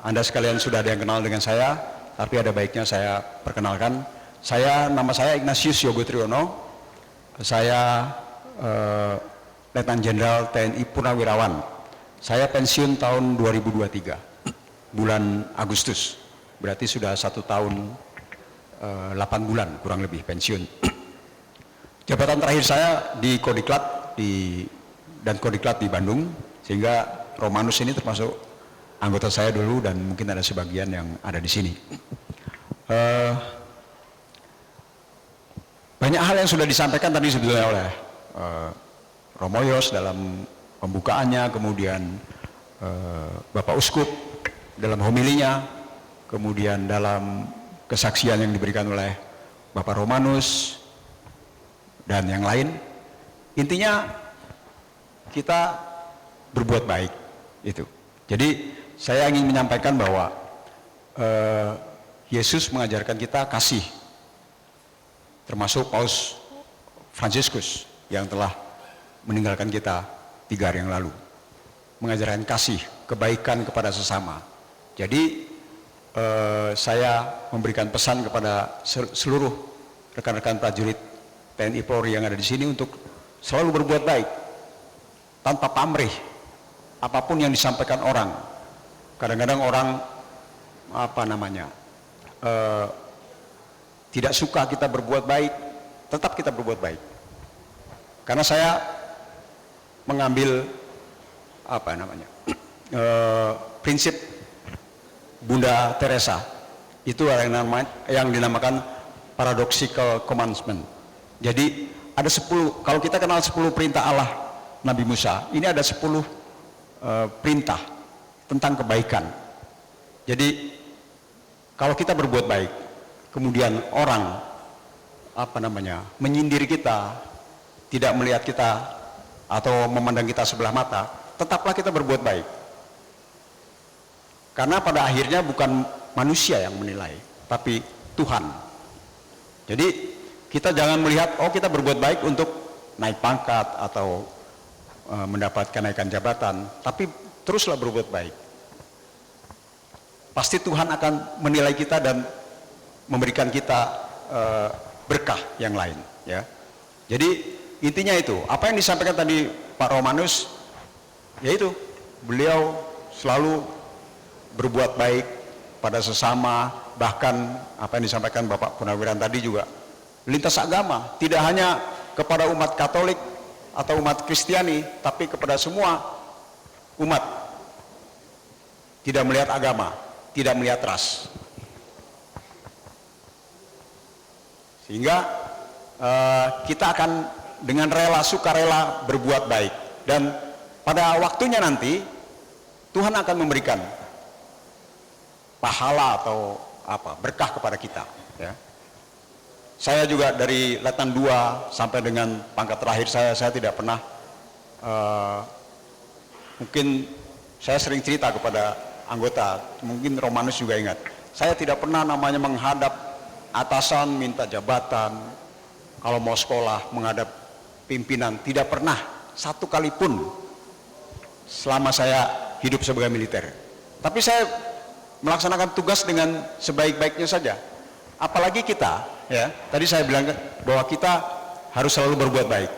Anda sekalian sudah ada yang kenal dengan saya, tapi ada baiknya saya perkenalkan. Nama saya Ignatius Yogo Triyono. Saya Letnan Jenderal TNI Purnawirawan. Saya pensiun tahun 2023, bulan Agustus. Berarti sudah 1 tahun 8 bulan kurang lebih pensiun. Jabatan terakhir saya di Kodiklat dan Kodiklat di Bandung, sehingga Romanus ini termasuk anggota saya dulu dan mungkin ada sebagian yang ada di sini. Banyak hal yang sudah disampaikan tadi sebetulnya oleh Romo Yos dalam pembukaannya, kemudian Bapak Uskup dalam homilinya, kemudian dalam kesaksian yang diberikan oleh Bapak Romanus dan yang lain. Intinya kita berbuat baik itu. Jadi saya ingin menyampaikan bahwa Yesus mengajarkan kita kasih, termasuk Paus Fransiskus yang telah meninggalkan kita 3 hari yang lalu, mengajarkan kasih, kebaikan kepada sesama. Jadi saya memberikan pesan kepada seluruh rekan-rekan prajurit TNI Polri yang ada di sini untuk selalu berbuat baik tanpa pamrih apapun yang disampaikan orang. Kadang-kadang orang tidak suka kita berbuat baik, tetap kita berbuat baik. Karena saya mengambil prinsip Bunda Teresa, itu yang dinamakan paradoxical commandment. Jadi ada 10, kalau kita kenal 10 perintah Allah Nabi Musa, ini ada 10 perintah tentang kebaikan. Jadi kalau kita berbuat baik, kemudian orang menyindir kita, tidak melihat kita atau memandang kita sebelah mata, tetaplah kita berbuat baik. Karena pada akhirnya bukan manusia yang menilai, tapi Tuhan. Jadi kita jangan melihat, kita berbuat baik untuk naik pangkat atau mendapat kenaikan jabatan, tapi teruslah berbuat baik. Pasti Tuhan akan menilai kita dan memberikan kita berkah yang lain, ya. Jadi intinya itu, apa yang disampaikan tadi Pak Romanus, yaitu beliau selalu berbuat baik pada sesama, bahkan apa yang disampaikan Bapak Purnawiran tadi juga lintas agama, tidak hanya kepada umat Katolik atau umat Kristiani, tapi kepada semua umat, tidak melihat agama, tidak melihat ras. Sehingga kita akan dengan rela, sukarela berbuat baik, dan pada waktunya nanti Tuhan akan memberikan pahala atau berkah kepada kita, ya. Saya juga dari Letnan 2 sampai dengan pangkat terakhir saya tidak pernah, mungkin saya sering cerita kepada anggota, mungkin Romanus juga ingat, saya tidak pernah namanya menghadap atasan minta jabatan, kalau mau sekolah menghadap pimpinan, tidak pernah, 1 kali pun selama saya hidup sebagai militer. Tapi saya melaksanakan tugas dengan sebaik-baiknya saja. Apalagi kita, ya. Tadi saya bilang bahwa kita harus selalu berbuat baik.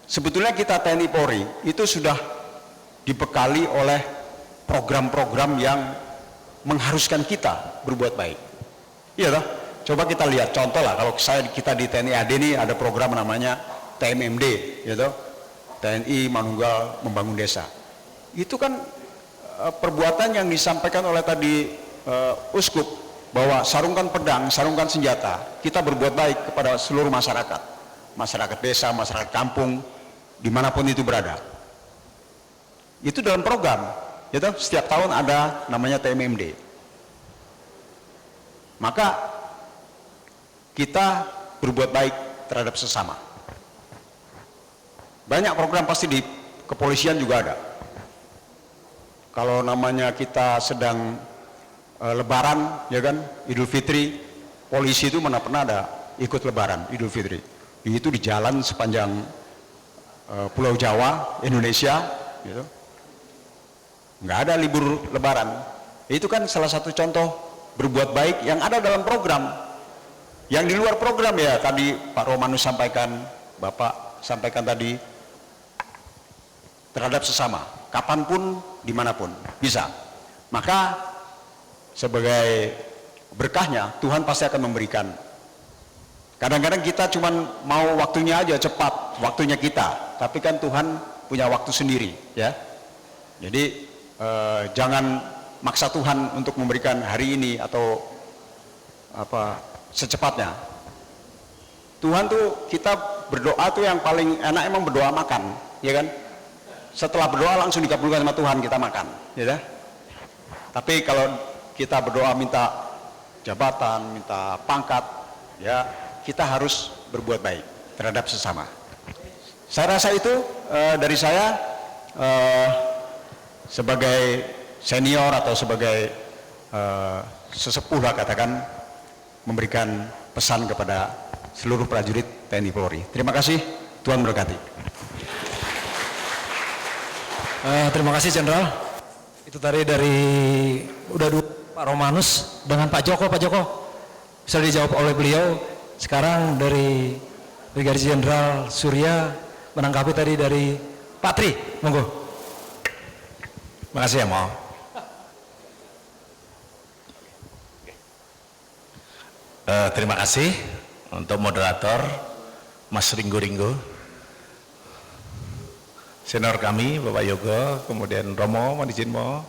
Sebetulnya kita TNI Polri itu sudah dibekali oleh program-program yang mengharuskan kita berbuat baik. Iya toh? Coba kita lihat contoh lah, kalau kita di TNI AD ini ada program namanya TMMD, gitu. TNI Manunggal Membangun Desa. Itu kan perbuatan yang disampaikan oleh tadi Uskup, bahwa sarungkan pedang, sarungkan senjata, kita berbuat baik kepada seluruh masyarakat, masyarakat desa, masyarakat kampung, dimanapun itu berada. Itu dalam program, gitu. Setiap tahun ada namanya TMMD. Maka kita berbuat baik terhadap sesama. Banyak program pasti di kepolisian juga ada. Kalau namanya kita sedang lebaran, ya kan, Idul Fitri, polisi itu mana pernah ada ikut lebaran Idul Fitri. Itu di jalan sepanjang Pulau Jawa, Indonesia, gitu. Nggak ada libur lebaran. Itu kan salah satu contoh berbuat baik yang ada dalam program. Yang di luar program ya tadi Pak Romanus sampaikan, Bapak sampaikan tadi, terhadap sesama, kapanpun, dimanapun, bisa. Maka sebagai berkahnya Tuhan pasti akan memberikan. Kadang-kadang kita cuman mau waktunya aja cepat, waktunya kita, tapi kan Tuhan punya waktu sendiri, ya. Jadi jangan maksa Tuhan untuk memberikan hari ini atau secepatnya. Tuhan tuh, kita berdoa tuh yang paling enak emang berdoa makan, ya kan? Setelah berdoa langsung dikabulkan sama Tuhan, kita makan, ya. Tapi kalau kita berdoa minta jabatan, minta pangkat, ya kita harus berbuat baik terhadap sesama. Saya rasa itu dari saya sebagai senior atau sebagai sesepuh lah katakan, memberikan pesan kepada seluruh prajurit TNI Polri. Terima kasih, Tuhan berkati. Terima kasih Jenderal. Itu tadi dari udah dua Pak Romanus dengan Pak Joko. Pak Joko bisa dijawab oleh beliau. Sekarang dari Brigadir Jenderal Surya menanggapi tadi dari Pak Tri. Monggo. Terima kasih ya Mo. Terima kasih untuk moderator Mas Ringgo, senior kami Bapak Yogo, kemudian Romo, mohon izin Mo,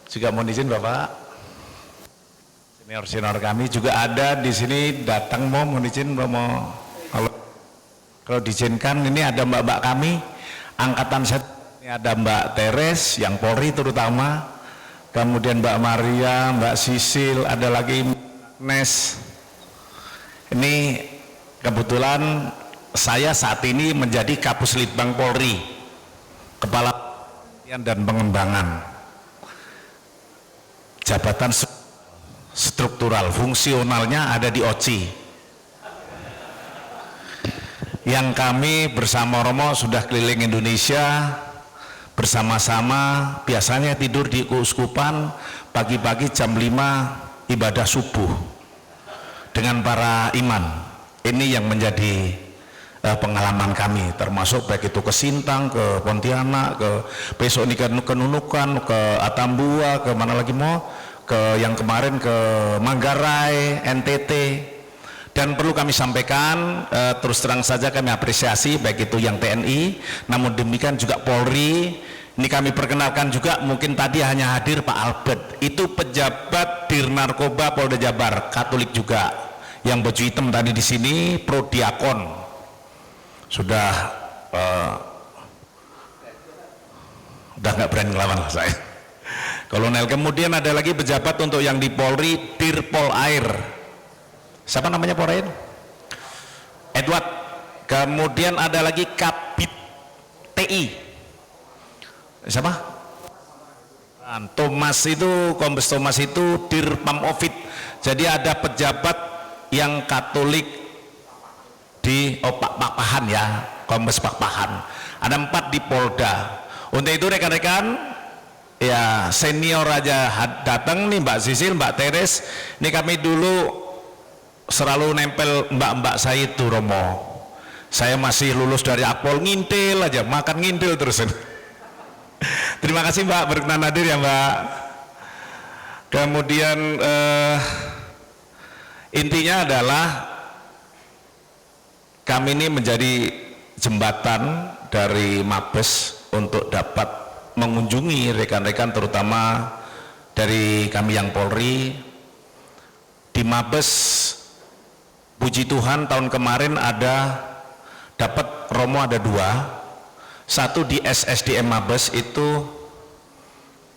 juga mohon izin Bapak. Senior kami juga ada di sini datang Mo, mohon izin Romo. Kalau diizinkan ini ada mbak-mbak kami angkatan set, ini ada Mbak Teres yang Polri terutama, kemudian Mbak Maria, Mbak Sisil, ada lagi Nes. Ini kebetulan saya saat ini menjadi Kapus Litbang Polri, Kepala Pelatihan dan Pengembangan, jabatan struktural, fungsionalnya ada di OCI. Yang kami bersama Romo sudah keliling Indonesia bersama-sama, biasanya tidur di keuskupan, pagi-pagi jam 5 ibadah subuh dengan para imam. Ini yang menjadi pengalaman kami, termasuk baik itu ke Sintang, ke Pontianak, ke besok ini ke Nunukan, ke Atambua, ke mana lagi mau, ke yang kemarin ke Manggarai, NTT. Dan perlu kami sampaikan, terus terang saja kami apresiasi baik itu yang TNI, namun demikian juga Polri. Ini kami perkenalkan juga, mungkin tadi hanya hadir Pak Albert, itu pejabat Dirnarkoba Polda Jabar, Katolik juga, yang baju hitam tadi di sini Prodiakon, sudah nggak berani ngelawan lah saya. Kolonel. Kemudian ada lagi pejabat untuk yang di Polri, Dirpol Air, siapa namanya Polri? Edward. Kemudian ada lagi Kabit TI, siapa? Thomas itu, Kombes Thomas itu Dirpam Ovid. Jadi ada pejabat yang Katolik di Pak Pahan ya, Kombes Pak Pahan. Ada 4 di Polda. Untuk itu rekan-rekan Ya senior aja datang nih, Mbak Sisil, Mbak Teres. Ini kami dulu selalu nempel mbak-mbak saya itu, Romo. Saya masih lulus dari Akpol, ngintil aja, makan ngintil terus. Terima kasih Mbak, berkenan hadir ya Mbak. Kemudian intinya adalah kami ini menjadi jembatan dari Mabes untuk dapat mengunjungi rekan-rekan, terutama dari kami yang Polri. Di Mabes, puji Tuhan tahun kemarin dapat Romo ada 2. Satu di SSDM Mabes itu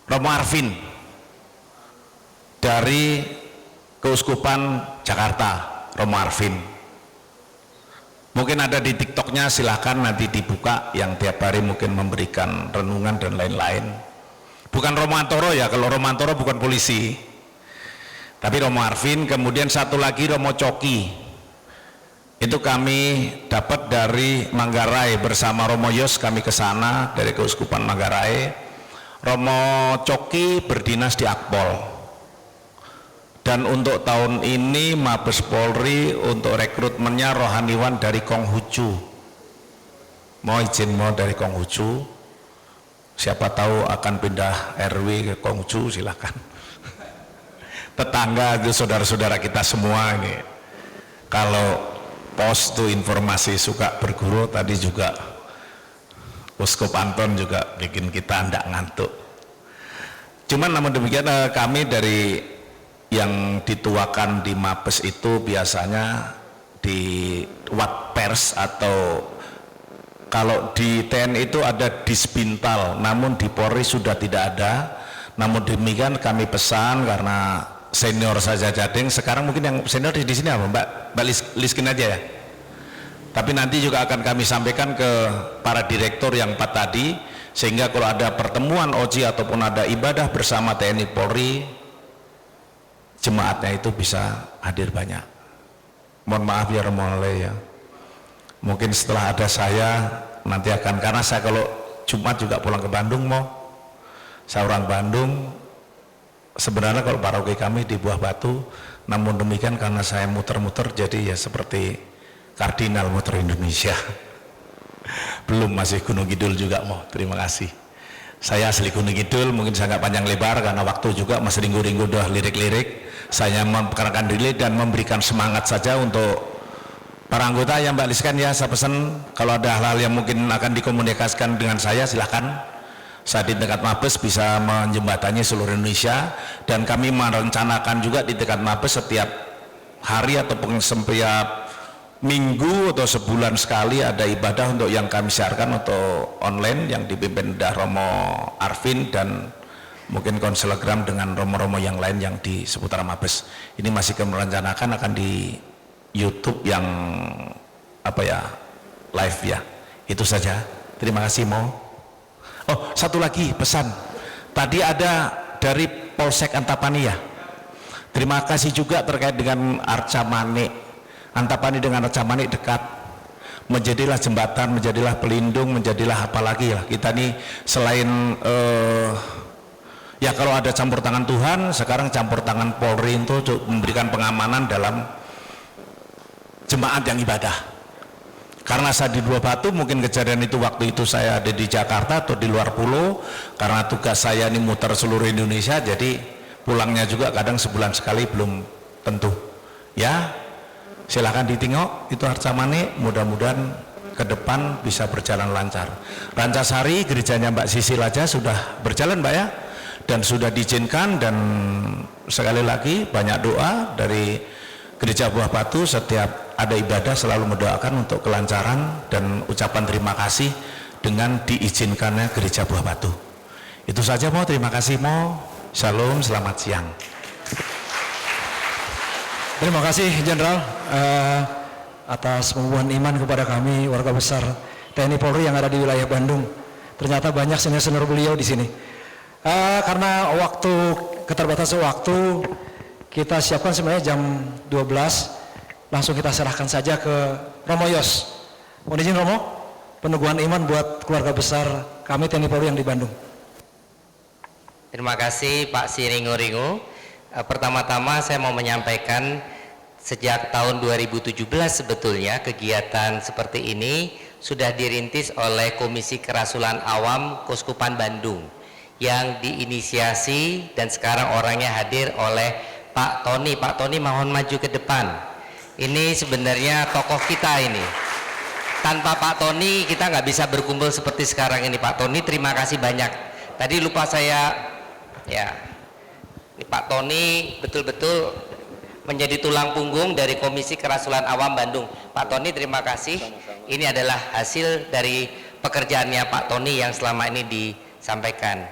Romo Arvin dari Keuskupan Jakarta, Romo Arvin. Mungkin ada di TikToknya, silahkan nanti dibuka, yang tiap hari mungkin memberikan renungan dan lain-lain. Bukan Romo Antoro ya, kalau Romo Antoro bukan polisi, tapi Romo Arvin. Kemudian satu lagi Romo Coki, itu kami dapat dari Manggarai bersama Romo Yos, kami ke sana dari Keuskupan Manggarai. Romo Coki berdinas di Akpol. Dan untuk tahun ini Mabes Polri untuk rekrutmennya rohaniwan dari Konghucu. Mau izin mau dari Konghucu, siapa tahu akan pindah RW ke Konghucu, silakan. Tetangga itu saudara-saudara kita semua ini. Kalau pos tuh informasi suka berguru, tadi juga Uskup Anton juga bikin kita ndak ngantuk. Cuman namun demikian kami dari yang dituakan di Mabes itu biasanya di Watpers, atau kalau di TNI itu ada Dispintal, namun di Polri sudah tidak ada. Namun demikian kami pesan, karena senior saja Jading, sekarang mungkin yang senior di sini apa Mbak Liskin aja ya. Tapi nanti juga akan kami sampaikan ke para direktur yang 4 tadi, sehingga kalau ada pertemuan OJI ataupun ada ibadah bersama TNI Polri, jemaatnya itu bisa hadir banyak. Mohon maaf ya Romo ya, mungkin setelah ada saya nanti akan, karena saya kalau Jumat juga pulang ke Bandung, saya orang Bandung. Sebenarnya kalau paroki kami di Buah Batu, namun demikian karena saya muter-muter jadi ya seperti kardinal muter Indonesia. Belum, masih Gunung Kidul juga terima kasih. Saya asli Gunung Kidul, mungkin saya nggak panjang lebar karena waktu juga masih ringgu-ringgu udah lirik-lirik. Saya memperkenalkan diri dan memberikan semangat saja untuk para anggota yang Mbak Liskan ya. Saya pesan kalau ada hal-hal yang mungkin akan dikomunikasikan dengan saya, silahkan. Saya di tingkat Mabes bisa menjembatani seluruh Indonesia, dan kami merencanakan juga di tingkat Mabes setiap hari ataupun setiap minggu atau sebulan sekali ada ibadah untuk yang kami siarkan untuk online yang dipimpin Romo Arvin dan mungkin konselegram dengan romo-romo yang lain yang di seputar Mabes. Ini masih kami rencanakan akan di YouTube yang live ya. Itu saja. Terima kasih Oh, satu lagi pesan. Tadi ada dari Polsek Antapani ya. Terima kasih juga terkait dengan Arca Manik. Antapani dengan Arca Manik dekat. Menjadilah jembatan, menjadilah pelindung, menjadilah apalagi lah. Kita nih selain ya kalau ada campur tangan Tuhan, sekarang campur tangan Polri itu memberikan pengamanan dalam jemaat yang ibadah. Karena saya di Buah Batu, mungkin kejadian itu waktu itu saya ada di Jakarta atau di luar pulau, karena tugas saya ini muter seluruh Indonesia, jadi pulangnya juga kadang sebulan sekali belum tentu ya. Silahkan ditengok itu Arca Manik, mudah-mudahan ke depan bisa berjalan lancar. Rancasari gerejanya Mbak Sisil aja sudah berjalan Mbak ya, dan sudah diizinkan, dan sekali lagi banyak doa dari Gereja Buah Batu. Setiap ada ibadah selalu mendoakan untuk kelancaran dan ucapan terima kasih dengan diizinkannya Gereja Buah Batu. Itu saja terima kasih Shalom, selamat siang. Terima kasih Jenderal atas pembuahan iman kepada kami warga besar TNI Polri yang ada di wilayah Bandung. Ternyata banyak senior-senior beliau di sini. Karena keterbatasan waktu, kita siapkan sebenarnya jam 12. Langsung kita serahkan saja ke Romo Yos. Mohon izin Romo, peneguhan iman buat keluarga besar kami TNI Polri yang di Bandung. Terima kasih Pak Siringu-Ringu. Pertama-tama saya mau menyampaikan sejak tahun 2017 sebetulnya kegiatan seperti ini sudah dirintis oleh Komisi Kerasulan Awam Keuskupan Bandung yang diinisiasi dan sekarang orangnya hadir oleh Pak Tony. Pak Tony mohon maju ke depan. Ini sebenarnya tokoh kita ini. Tanpa Pak Tony kita nggak bisa berkumpul seperti sekarang ini. Pak Tony terima kasih banyak. Tadi lupa saya ya. Ini Pak Tony betul-betul menjadi tulang punggung dari Komisi Kerasulan Awam Bandung. Pak Tony terima kasih. Ini adalah hasil dari pekerjaannya Pak Tony yang selama ini disampaikan.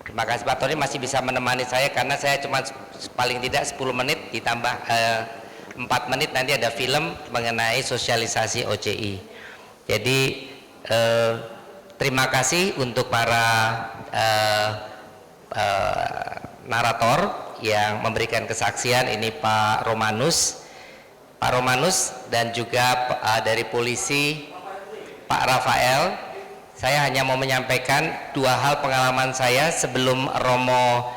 Terima kasih Pak Tony masih bisa menemani saya karena saya cuma paling tidak 10 menit ditambah 4 menit nanti ada film mengenai sosialisasi OCI. Jadi terima kasih untuk para narator yang memberikan kesaksian. Ini Pak Romanus dan juga dari polisi Pak Rafael. Saya hanya mau menyampaikan 2 hal pengalaman saya sebelum Romo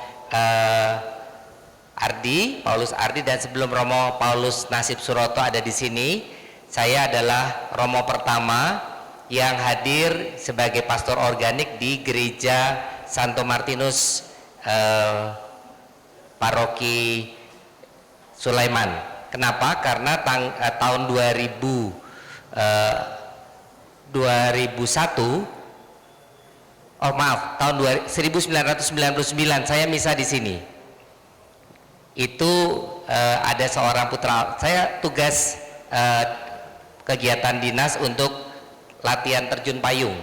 Paulus Ardi dan sebelum Romo Paulus Nasib Suroto ada di sini. Saya adalah Romo pertama yang hadir sebagai pastor organik di Gereja Santo Martinus Paroki Sulaiman. Kenapa? Karena tahun 1999 saya misa di sini. Itu ada seorang putra saya tugas kegiatan dinas untuk latihan terjun payung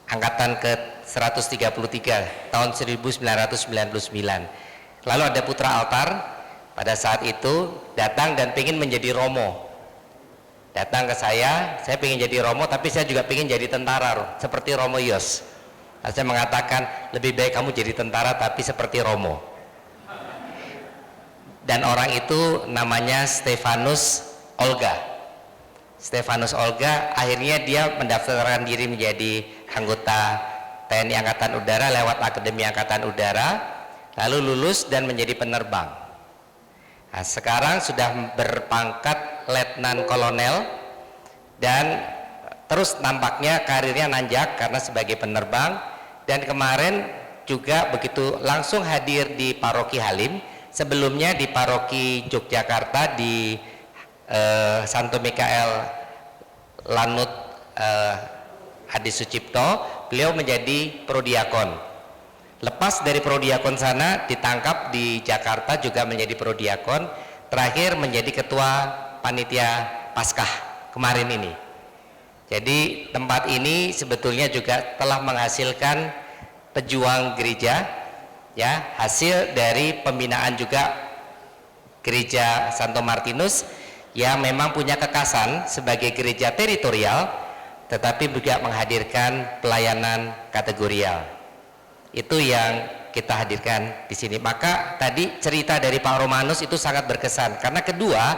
angkatan ke 133 tahun 1999. Lalu ada putra altar pada saat itu datang dan pengen menjadi romo. Datang ke saya pengen jadi romo tapi saya juga pengen jadi tentara seperti Romo Yos. Saya mengatakan lebih baik kamu jadi tentara tapi seperti Romo. Dan orang itu namanya Stefanus Olga. Stefanus Olga akhirnya dia mendaftarkan diri menjadi anggota TNI Angkatan Udara lewat Akademi Angkatan Udara, lalu lulus dan menjadi penerbang. Nah, sekarang sudah berpangkat letnan kolonel dan terus nampaknya karirnya nanjak karena sebagai penerbang, dan kemarin juga begitu langsung hadir di Paroki Halim, sebelumnya di Paroki Yogyakarta di Santo Mikael Lanut Adi Sucipto, beliau menjadi prodiakon. Lepas dari prodiakon sana ditangkap di Jakarta juga menjadi prodiakon, terakhir menjadi ketua panitia Paskah kemarin ini. Jadi tempat ini sebetulnya juga telah menghasilkan pejuang gereja, ya, hasil dari pembinaan juga Gereja Santo Martinus yang memang punya kekasan sebagai gereja teritorial, tetapi juga menghadirkan pelayanan kategorial. Itu yang kita hadirkan di sini. Maka tadi cerita dari Pak Romanus itu sangat berkesan karena kedua,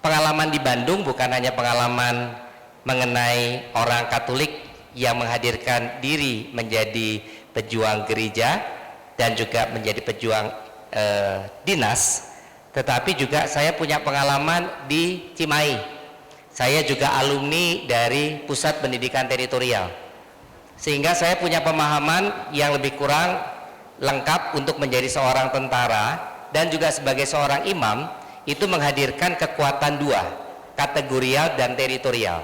pengalaman di Bandung bukan hanya pengalaman mengenai orang Katolik yang menghadirkan diri menjadi pejuang gereja dan juga menjadi pejuang dinas, tetapi juga saya punya pengalaman di Cimahi. Saya juga alumni dari Pusat Pendidikan Teritorial, sehingga saya punya pemahaman yang lebih kurang lengkap untuk menjadi seorang tentara dan juga sebagai seorang imam itu menghadirkan kekuatan 2, kategorial dan teritorial.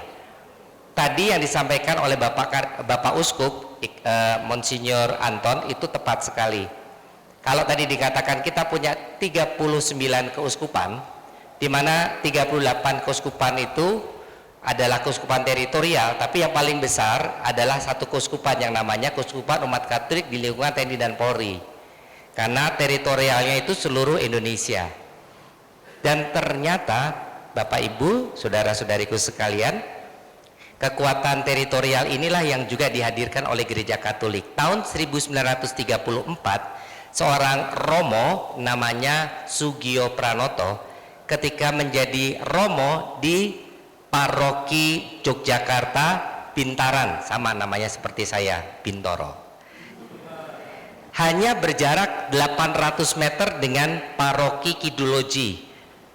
Tadi yang disampaikan oleh Bapak Uskup Monsinyur Anton itu tepat sekali. Kalau tadi dikatakan kita punya 39 keuskupan, di mana 38 keuskupan itu adalah keuskupan teritorial, tapi yang paling besar adalah satu keuskupan yang namanya Keuskupan Umat Katolik di lingkungan TNI dan Polri, karena teritorialnya itu seluruh Indonesia. Dan ternyata Bapak Ibu, saudara-saudariku sekalian, kekuatan teritorial inilah yang juga dihadirkan oleh Gereja Katolik. Tahun 1934 seorang Romo namanya Sugio Pranoto ketika menjadi Romo di Paroki Yogyakarta Bintaran, sama namanya seperti saya, Bintoro. hanya berjarak 800 meter dengan paroki Kidul-Loji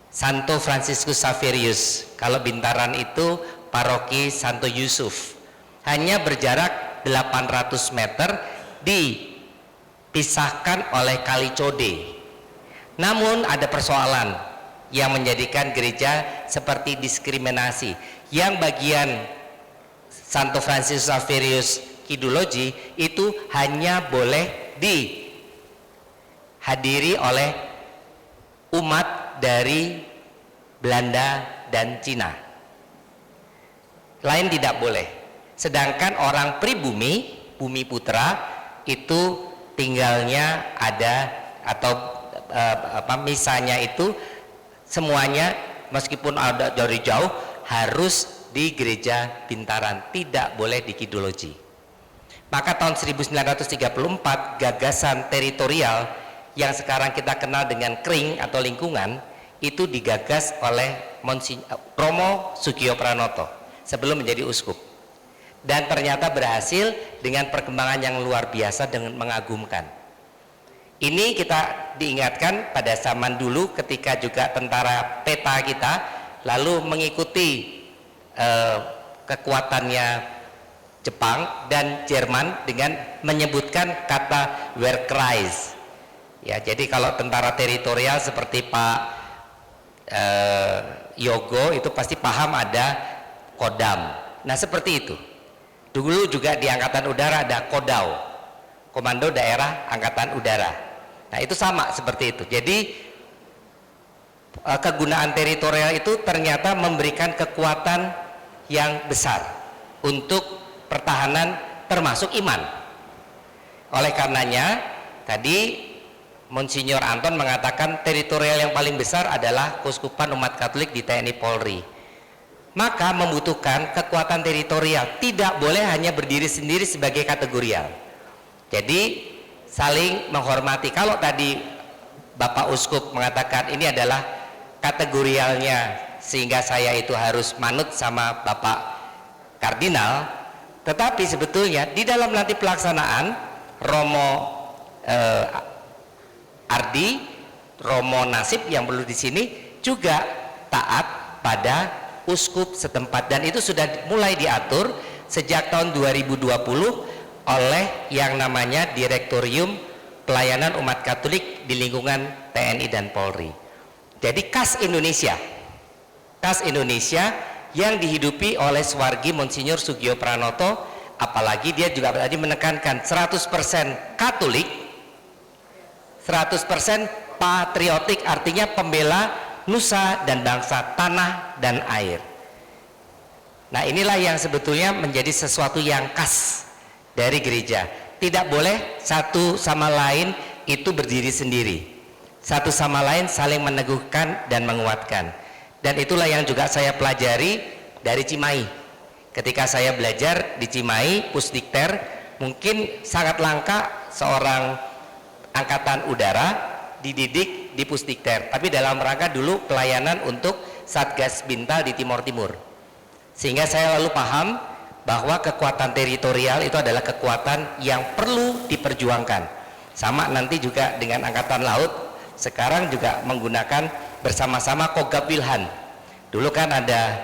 Santo Franciscus Xaverius. Kalau Bintaran itu paroki Santo Yusuf, hanya berjarak 800 meter, dipisahkan oleh Kali Code. Namun ada persoalan yang menjadikan gereja seperti diskriminasi. Yang bagian Santo Franciscus Xaverius Kidul-Loji itu hanya boleh dihadiri oleh umat dari Belanda dan Cina, lain tidak boleh. Sedangkan orang pribumi, bumi putra, itu tinggalnya ada atau misanya itu semuanya meskipun ada dari jauh harus di gereja Bintaran, tidak boleh di Kidul-Loji. Maka tahun 1934 gagasan teritorial yang sekarang kita kenal dengan kring atau lingkungan itu digagas oleh Romo Sugio Pranoto sebelum menjadi uskup, dan ternyata berhasil dengan perkembangan yang luar biasa dengan mengagumkan. Ini kita diingatkan pada zaman dulu ketika juga tentara peta kita lalu mengikuti kekuatannya Jepang dan Jerman dengan menyebutkan kata Wehrkreis. Ya, jadi kalau tentara teritorial seperti Pak Yogo itu pasti paham ada Kodam. Nah seperti itu. Dulu juga di Angkatan Udara ada Kodau, Komando Daerah Angkatan Udara. Nah itu sama seperti itu. Jadi kegunaan teritorial itu ternyata memberikan kekuatan yang besar untuk pertahanan termasuk iman. Oleh karenanya tadi Monsinyur Anton mengatakan teritorial yang paling besar adalah Keuskupan Umat Katolik di TNI Polri. Maka membutuhkan kekuatan teritorial, tidak boleh hanya berdiri sendiri sebagai kategorial. Jadi saling menghormati. Kalau tadi Bapak Uskup mengatakan ini adalah kategorialnya sehingga saya itu harus manut sama Bapak Kardinal, tetapi sebetulnya di dalam nanti pelaksanaan Romo Ardi, Romo Nasib yang perlu di sini juga taat pada uskup setempat, dan itu sudah mulai diatur sejak tahun 2020 oleh yang namanya Direktorium Pelayanan Umat Katolik di lingkungan TNI dan Polri. Jadi khas Indonesia yang dihidupi oleh Swargi Monsinyur Sugio Pranoto, apalagi dia juga tadi menekankan 100% Katolik, 100% patriotik, artinya pembela nusa dan bangsa, tanah dan air. Nah inilah yang sebetulnya menjadi sesuatu yang khas dari gereja. Tidak boleh satu sama lain itu berdiri sendiri, satu sama lain saling meneguhkan dan menguatkan. Dan itulah yang juga saya pelajari dari Cimahi. Ketika saya belajar di Cimahi, Pusdikter, mungkin sangat langka seorang angkatan udara dididik di Pusdikter, tapi dalam rangka dulu pelayanan untuk Satgas Bintal di Timur Timur. Sehingga saya lalu paham bahwa kekuatan teritorial itu adalah kekuatan yang perlu diperjuangkan. Sama nanti juga dengan Angkatan Laut, sekarang juga menggunakan bersama-sama Kogab Wilhan. Dulu kan ada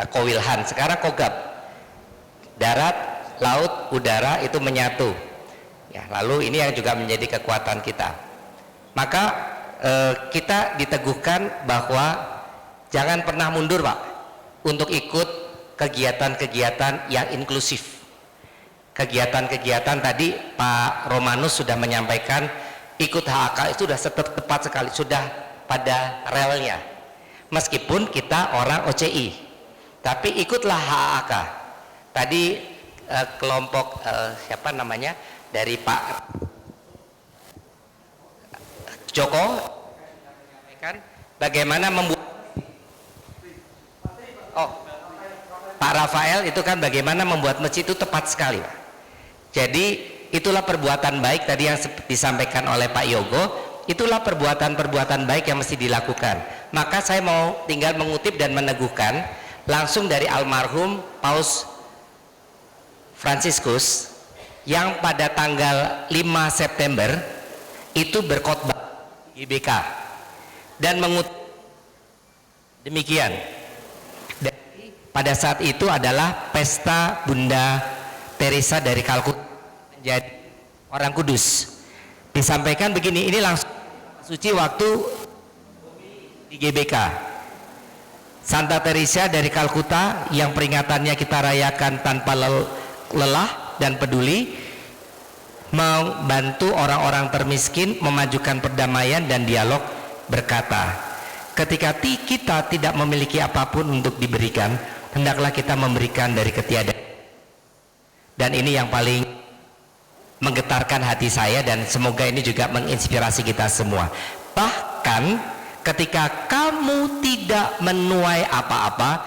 Kowilhan, sekarang Kogab. Darat, laut, udara itu menyatu. Ya, lalu ini yang juga menjadi kekuatan kita. Maka kita diteguhkan bahwa jangan pernah mundur, Pak, untuk ikut kegiatan-kegiatan yang inklusif. Kegiatan-kegiatan tadi Pak Romanus sudah menyampaikan, ikut HAK itu sudah tepat sekali, sudah pada relnya. Meskipun kita orang OCI, tapi ikutlah HAK. Tadi kelompok siapa namanya dari Pak Joko menyampaikan bagaimana membuat Pak Rafael itu kan bagaimana membuat masjid itu tepat sekali, Pak. Jadi itulah perbuatan baik tadi yang disampaikan oleh Pak Yogo, itulah perbuatan-perbuatan baik yang mesti dilakukan. Maka saya mau tinggal mengutip dan meneguhkan langsung dari almarhum Paus Franciscus yang pada tanggal 5 September itu berkhotbah GBK dan mengutip demikian. Dan pada saat itu adalah pesta Bunda Teresa dari Kalkuta menjadi orang kudus. Disampaikan begini, ini langsung suci waktu di GBK. Santa Teresa dari Kalkuta yang peringatannya kita rayakan tanpa lelah dan peduli, membantu orang-orang termiskin, memajukan perdamaian dan dialog, berkata, ketika kita tidak memiliki apapun untuk diberikan, hendaklah kita memberikan dari ketiadaan. Dan ini yang paling menggetarkan hati saya dan semoga ini juga menginspirasi kita semua. Bahkan ketika kamu tidak menuai apa-apa,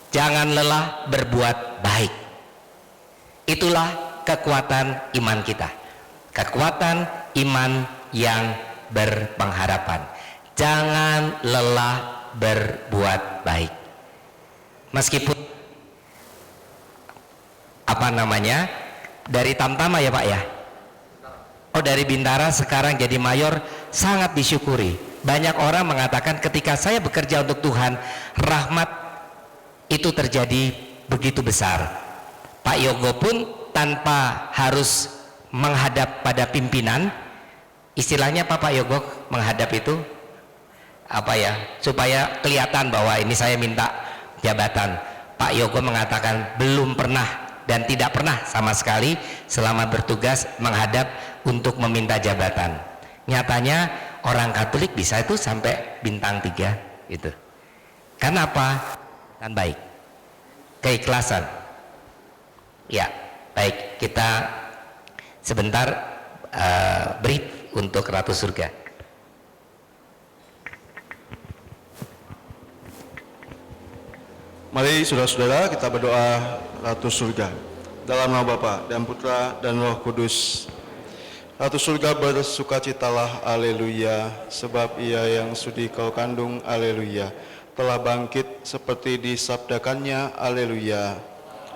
jangan lelah berbuat baik. Itulah kekuatan iman kita, kekuatan iman yang berpengharapan. Jangan lelah berbuat baik. Meskipun dari Tamtama ya Pak ya, dari Bintara sekarang jadi mayor, sangat disyukuri. Banyak orang mengatakan ketika saya bekerja untuk Tuhan, rahmat itu terjadi begitu besar. Pak Yogo pun tanpa harus menghadap pada pimpinan, istilahnya Pak Yogo menghadap itu supaya kelihatan bahwa ini saya minta jabatan. Pak Yogo mengatakan belum pernah dan tidak pernah sama sekali selama bertugas menghadap untuk meminta jabatan. Nyatanya orang Katolik bisa itu sampai bintang 3 itu. Karena apa? Dan baik, keikhlasan. Ya, baik, kita sebentar brief untuk Ratu Surga. Mari saudara-saudara kita berdoa Ratu Surga. Dalam nama Bapa dan Putra dan Roh Kudus. Ratu Surga bersukacitalah, haleluya, sebab ia yang sudi kau kandung, haleluya, telah bangkit seperti disabdakannya, haleluya.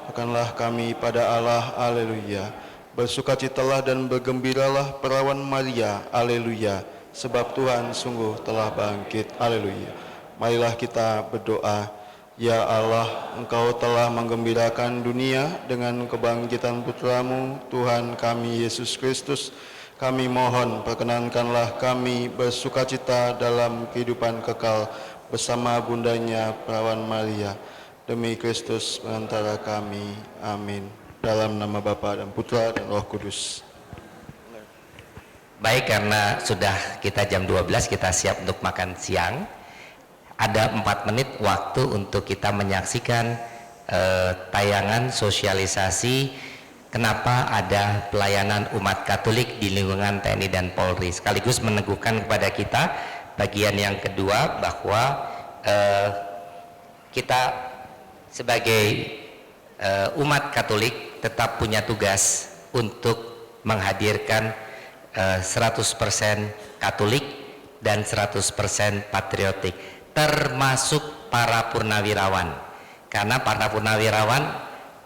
Akanlah kami pada Allah, haleluya. Bersukacitalah dan bergembiralah perawan Maria, haleluya, sebab Tuhan sungguh telah bangkit, haleluya. Marilah kita berdoa. Ya Allah, Engkau telah menggembirakan dunia dengan kebangkitan Putramu, Tuhan kami Yesus Kristus. Kami mohon perkenankanlah kami bersukacita dalam kehidupan kekal bersama bundanya Perawan Maria. Demi Kristus perantara kami. Amin. Dalam nama Bapa dan Putra dan Roh Kudus. Baik, karena sudah kita jam 12, kita siap untuk makan siang. Ada 4 menit waktu untuk kita menyaksikan tayangan sosialisasi kenapa ada pelayanan umat Katolik di lingkungan TNI dan Polri, sekaligus meneguhkan kepada kita bagian yang kedua bahwa kita sebagai umat Katolik tetap punya tugas untuk menghadirkan 100% Katolik dan 100% patriotik, termasuk para purnawirawan, karena para purnawirawan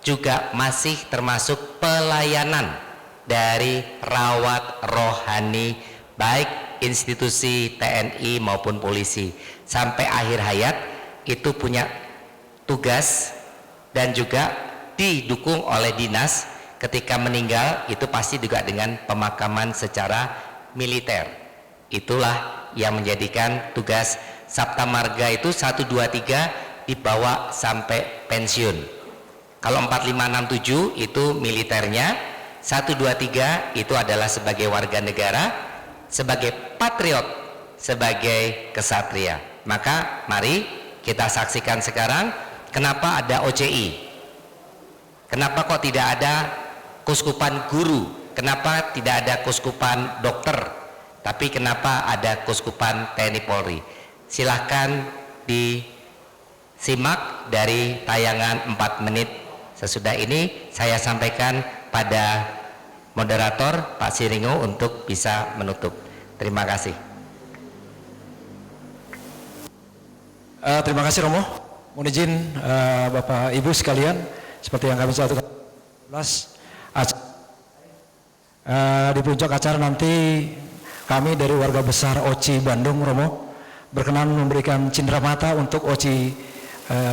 juga masih termasuk pelayanan dari rawat rohani baik institusi TNI maupun polisi sampai akhir hayat, itu punya tugas dan juga didukung oleh dinas. Ketika meninggal itu pasti juga dengan pemakaman secara militer. Itulah yang menjadikan tugas Sabta Marga itu 1, 2, 3 dibawa sampai pensiun. Kalau 4, 5, 6, 7 itu militernya, 1, 2, 3 itu adalah sebagai warga negara, sebagai patriot, sebagai kesatria. Maka mari kita saksikan sekarang kenapa ada OCI, kenapa kok tidak ada Kuskupan Guru, kenapa tidak ada Kuskupan Dokter, tapi kenapa ada Kuskupan TNI Polri. Silahkan disimak dari tayangan 4 menit. Sesudah ini saya sampaikan pada moderator Pak Siringo untuk bisa menutup. Terima kasih. Terima kasih Romo. Mohon izin Bapak Ibu sekalian, seperti yang kami satukan di puncak acara nanti kami dari warga besar OCI Bandung Romo berkenan memberikan cindera mata untuk OCI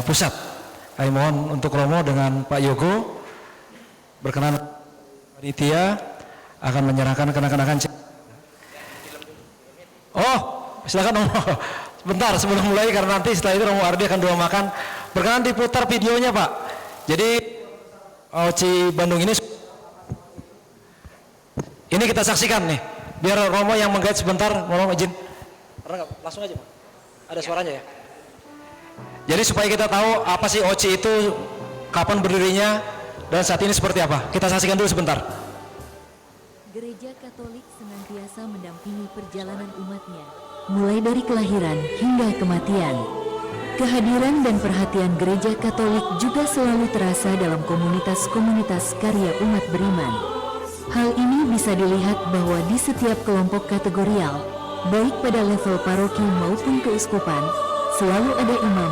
pusat. Kami mohon untuk Romo dengan Pak Yogo berkenan panitia akan menyerahkan kenang-kenangan. Oh, silakan Romo. Bentar sebelum mulai karena nanti setelah itu Romo Ardi akan doakan. Berkenan diputar videonya Pak. Jadi OCI Bandung ini kita saksikan nih. Biar Romo yang menggait sebentar, mohon izin. Karena langsung aja Pak. Ada suaranya ya. Jadi supaya kita tahu apa sih OCI itu, kapan berdirinya, dan saat ini seperti apa. Kita saksikan dulu sebentar. Gereja Katolik senantiasa mendampingi perjalanan umatnya, mulai dari kelahiran hingga kematian. Kehadiran dan perhatian Gereja Katolik juga selalu terasa dalam komunitas-komunitas karya umat beriman. Hal ini bisa dilihat bahwa di setiap kelompok kategorial, baik pada level paroki maupun keuskupan, selalu ada imam,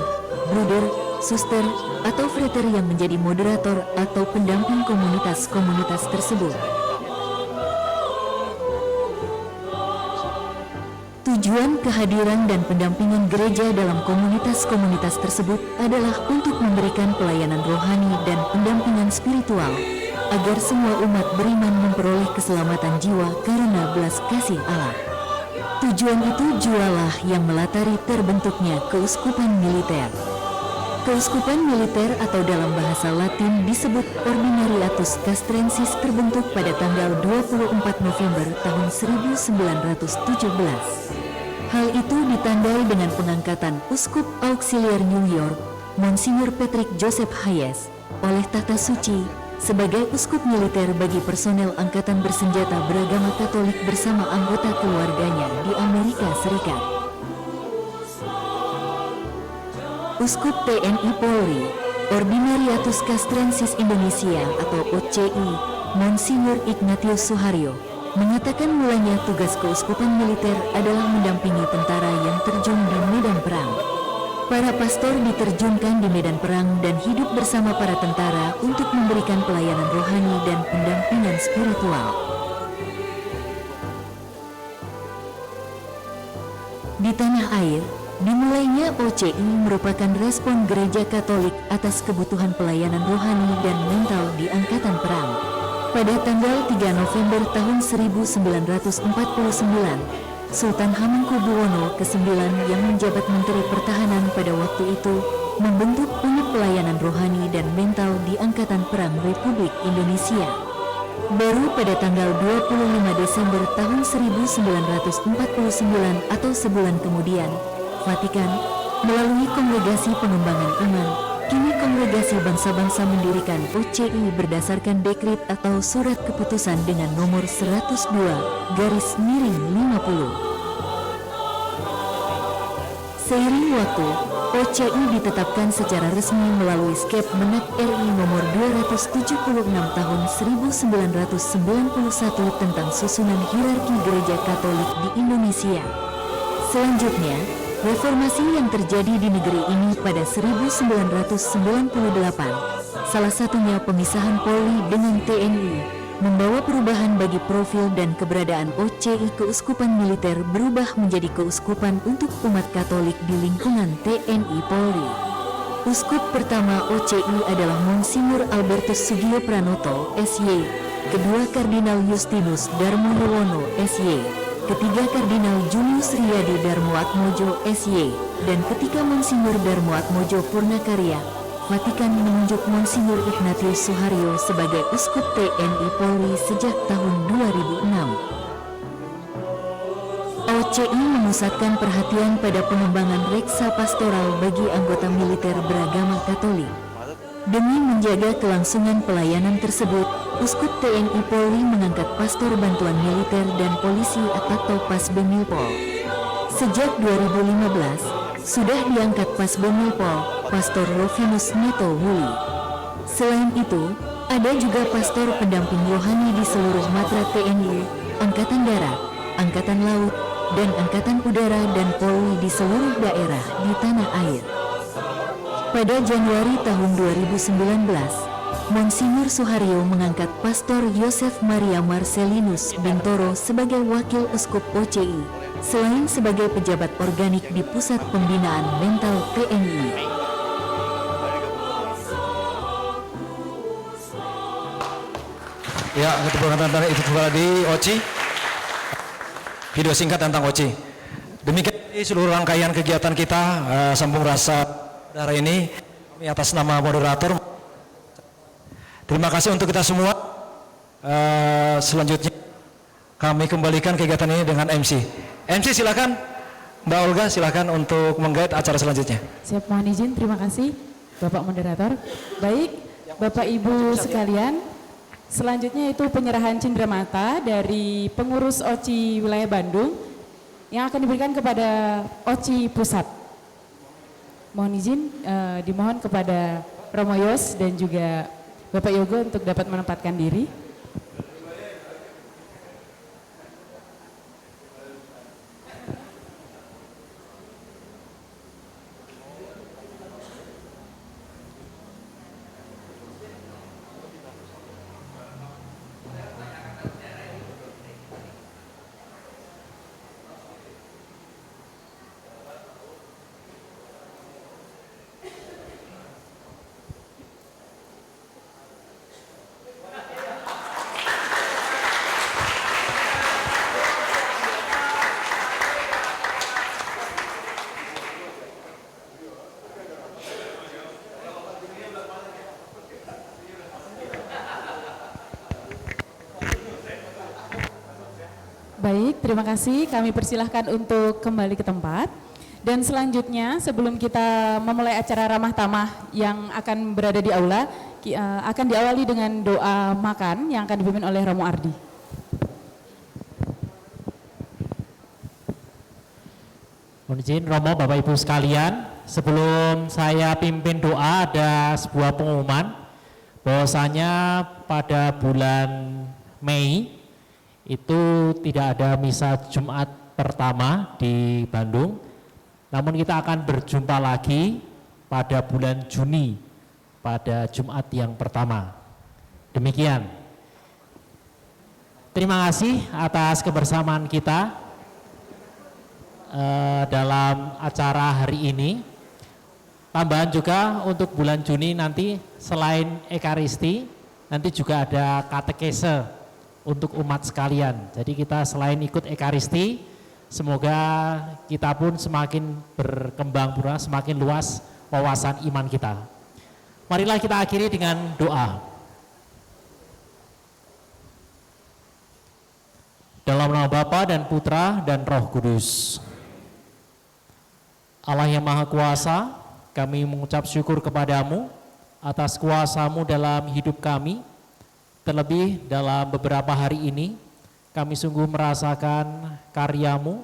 bruder, suster, atau frater yang menjadi moderator atau pendamping komunitas-komunitas tersebut. Tujuan kehadiran dan pendampingan gereja dalam komunitas-komunitas tersebut adalah untuk memberikan pelayanan rohani dan pendampingan spiritual, agar semua umat beriman memperoleh keselamatan jiwa karena belas kasih Allah. Tujuan itu jualah yang melatari terbentuknya keuskupan militer. Keuskupan militer atau dalam bahasa Latin disebut Ordinariatus Castrensis terbentuk pada tanggal 24 November tahun 1917. Hal itu ditandai dengan pengangkatan Uskup Auxiliar New York, Monsignor Patrick Joseph Hayes, oleh Tahta Suci sebagai uskup militer bagi personel angkatan bersenjata beragama Katolik bersama anggota keluarganya di Amerika Serikat. Uskup TNI Polri, Ordinariatus Castrensis Indonesia atau OCI, Monsignor Ignatius Suharyo, menyatakan mulanya tugas keuskupan militer adalah mendampingi tentara yang terjun di medan perang. Para pastor diterjunkan di medan perang dan hidup bersama para tentara untuk memberikan pelayanan rohani dan pendampingan spiritual. Di tanah air, dimulainya OCI merupakan respon gereja Katolik atas kebutuhan pelayanan rohani dan mental di angkatan perang. Pada tanggal 3 November tahun 1949, Sultan Hamengkubuwono ke-9 yang menjabat Menteri Pertahanan pada waktu itu membentuk unit pelayanan rohani dan mental di Angkatan Perang Republik Indonesia. Baru pada tanggal 25 Desember tahun 1949 atau sebulan kemudian, Vatikan melalui Kongregasi Pengembangan Iman, kini Kongregasi Bangsa-Bangsa mendirikan OCI berdasarkan dekret atau surat keputusan dengan nomor 102/50. Seiring waktu, OCI ditetapkan secara resmi melalui Skep Menak RI nomor 276 tahun 1991 tentang susunan hierarki gereja Katolik di Indonesia. Selanjutnya, reformasi yang terjadi di negeri ini pada 1998, salah satunya pemisahan Polri dengan TNI, membawa perubahan bagi profil dan keberadaan OCI keuskupan militer berubah menjadi keuskupan untuk umat Katolik di lingkungan TNI Polri. Uskup pertama OCI adalah Monsignor Albertus Sugio Pranoto, SY, kedua Kardinal Justinus Darmo Yuwono, SY, ketiga Kardinal Julius Riyadi Darmoatmojo, SY, dan ketiga Monsignor Darmoatmojo Purnakarya. Vatikan menunjuk Monsignor Ignatius Suharyo sebagai Uskup TNI Polri sejak tahun 2006. OCI memusatkan perhatian pada pengembangan reksa pastoral bagi anggota militer beragama Katolik. Demi menjaga kelangsungan pelayanan tersebut, Uskup TNI Polri mengangkat pastor bantuan militer dan polisi atau Pasbemilpol. Sejak 2015, sudah diangkat Pasbemilpol, Pastor Rovinus Neto Wuli. Selain itu, ada juga pastor pendamping rohani di seluruh matra TNI, Angkatan Darat, Angkatan Laut, dan Angkatan Udara dan Polri di seluruh daerah di tanah air. Pada Januari tahun 2019, Monsinyur Suharyo mengangkat Pastor Yosef Maria Marcelinus Bintoro sebagai Wakil Uskup OCI, selain sebagai pejabat organik di Pusat Pembinaan Mental PMI. Ya, tentang itu juga di OCI. Video singkat tentang OCI. Demikian seluruh rangkaian kegiatan kita Sambung Rasa Saudara ini, kami atas nama moderator. Terima kasih untuk kita semua. Selanjutnya kami kembalikan kegiatan ini dengan MC. MC silakan, Mbak Olga silakan untuk menggait acara selanjutnya. Siap, mohon izin, terima kasih Bapak Moderator. Baik, Bapak Ibu sekalian, selanjutnya itu penyerahan cenderamata dari pengurus OCI wilayah Bandung yang akan diberikan kepada OCI Pusat. Mohon izin, dimohon kepada Romo Yos dan juga Bapak Yogo untuk dapat menempatkan diri. Baik, terima kasih. Kami persilahkan untuk kembali ke tempat. Dan selanjutnya, sebelum kita memulai acara ramah tamah yang akan berada di aula, akan diawali dengan doa makan yang akan dipimpin oleh Romo Ardi. Mohon izin Romo, Bapak Ibu sekalian, sebelum saya pimpin doa ada sebuah pengumuman bahwasanya pada bulan Mei itu tidak ada misa Jumat pertama di Bandung, namun kita akan berjumpa lagi pada bulan Juni pada Jumat yang pertama. Demikian. Terima kasih atas kebersamaan kita dalam acara hari ini. Tambahan juga untuk bulan Juni nanti selain Ekaristi, nanti juga ada katekese untuk umat sekalian. Jadi kita selain ikut Ekaristi, semoga kita pun semakin berkembang pula, semakin luas wawasan iman kita. Marilah kita akhiri dengan doa. Dalam nama Bapa dan Putra dan Roh Kudus. Allah yang Maha Kuasa, kami mengucap syukur kepadamu atas kuasa-Mu dalam hidup kami. Terlebih dalam beberapa hari ini, kami sungguh merasakan karya-Mu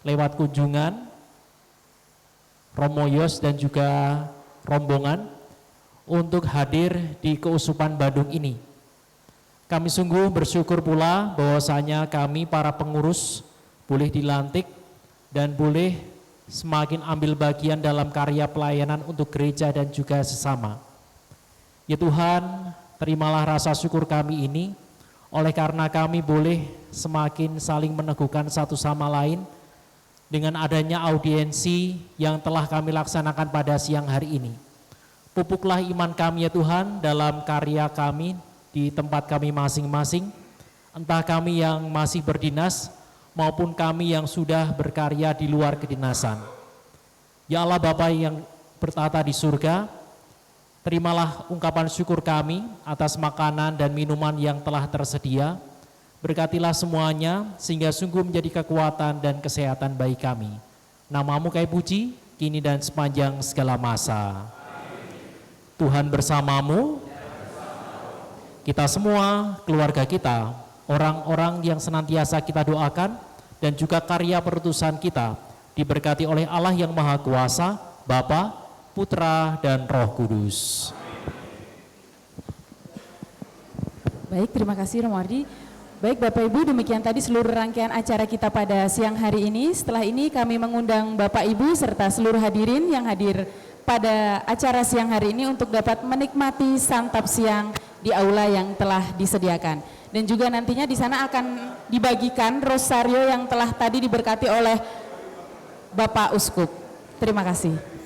lewat kunjungan Romo Yos dan juga rombongan untuk hadir di Keusupan Bandung ini. Kami sungguh bersyukur pula bahwasanya kami para pengurus boleh dilantik dan boleh semakin ambil bagian dalam karya pelayanan untuk gereja dan juga sesama. Ya Tuhan, terimalah rasa syukur kami ini, oleh karena kami boleh semakin saling meneguhkan satu sama lain dengan adanya audiensi yang telah kami laksanakan pada siang hari ini. Pupuklah iman kami ya Tuhan dalam karya kami di tempat kami masing-masing, entah kami yang masih berdinas maupun kami yang sudah berkarya di luar kedinasan. Ya Allah Bapa yang bertata di surga, terimalah ungkapan syukur kami atas makanan dan minuman yang telah tersedia. Berkatilah semuanya sehingga sungguh menjadi kekuatan dan kesehatan bagi kami. Nama-Mu kami puji, kini dan sepanjang segala masa. Tuhan bersama-Mu, kita semua, keluarga kita, orang-orang yang senantiasa kita doakan, dan juga karya perutusan kita, diberkati oleh Allah yang Maha Kuasa, Bapa, Putra dan Roh Kudus. Baik, terima kasih Romo Ardi. Baik Bapak Ibu, demikian tadi seluruh rangkaian acara kita pada siang hari ini. Setelah ini kami mengundang Bapak Ibu serta seluruh hadirin yang hadir pada acara siang hari ini untuk dapat menikmati santap siang di aula yang telah disediakan. Dan juga nantinya di sana akan dibagikan rosario yang telah tadi diberkati oleh Bapak Uskup. Terima kasih.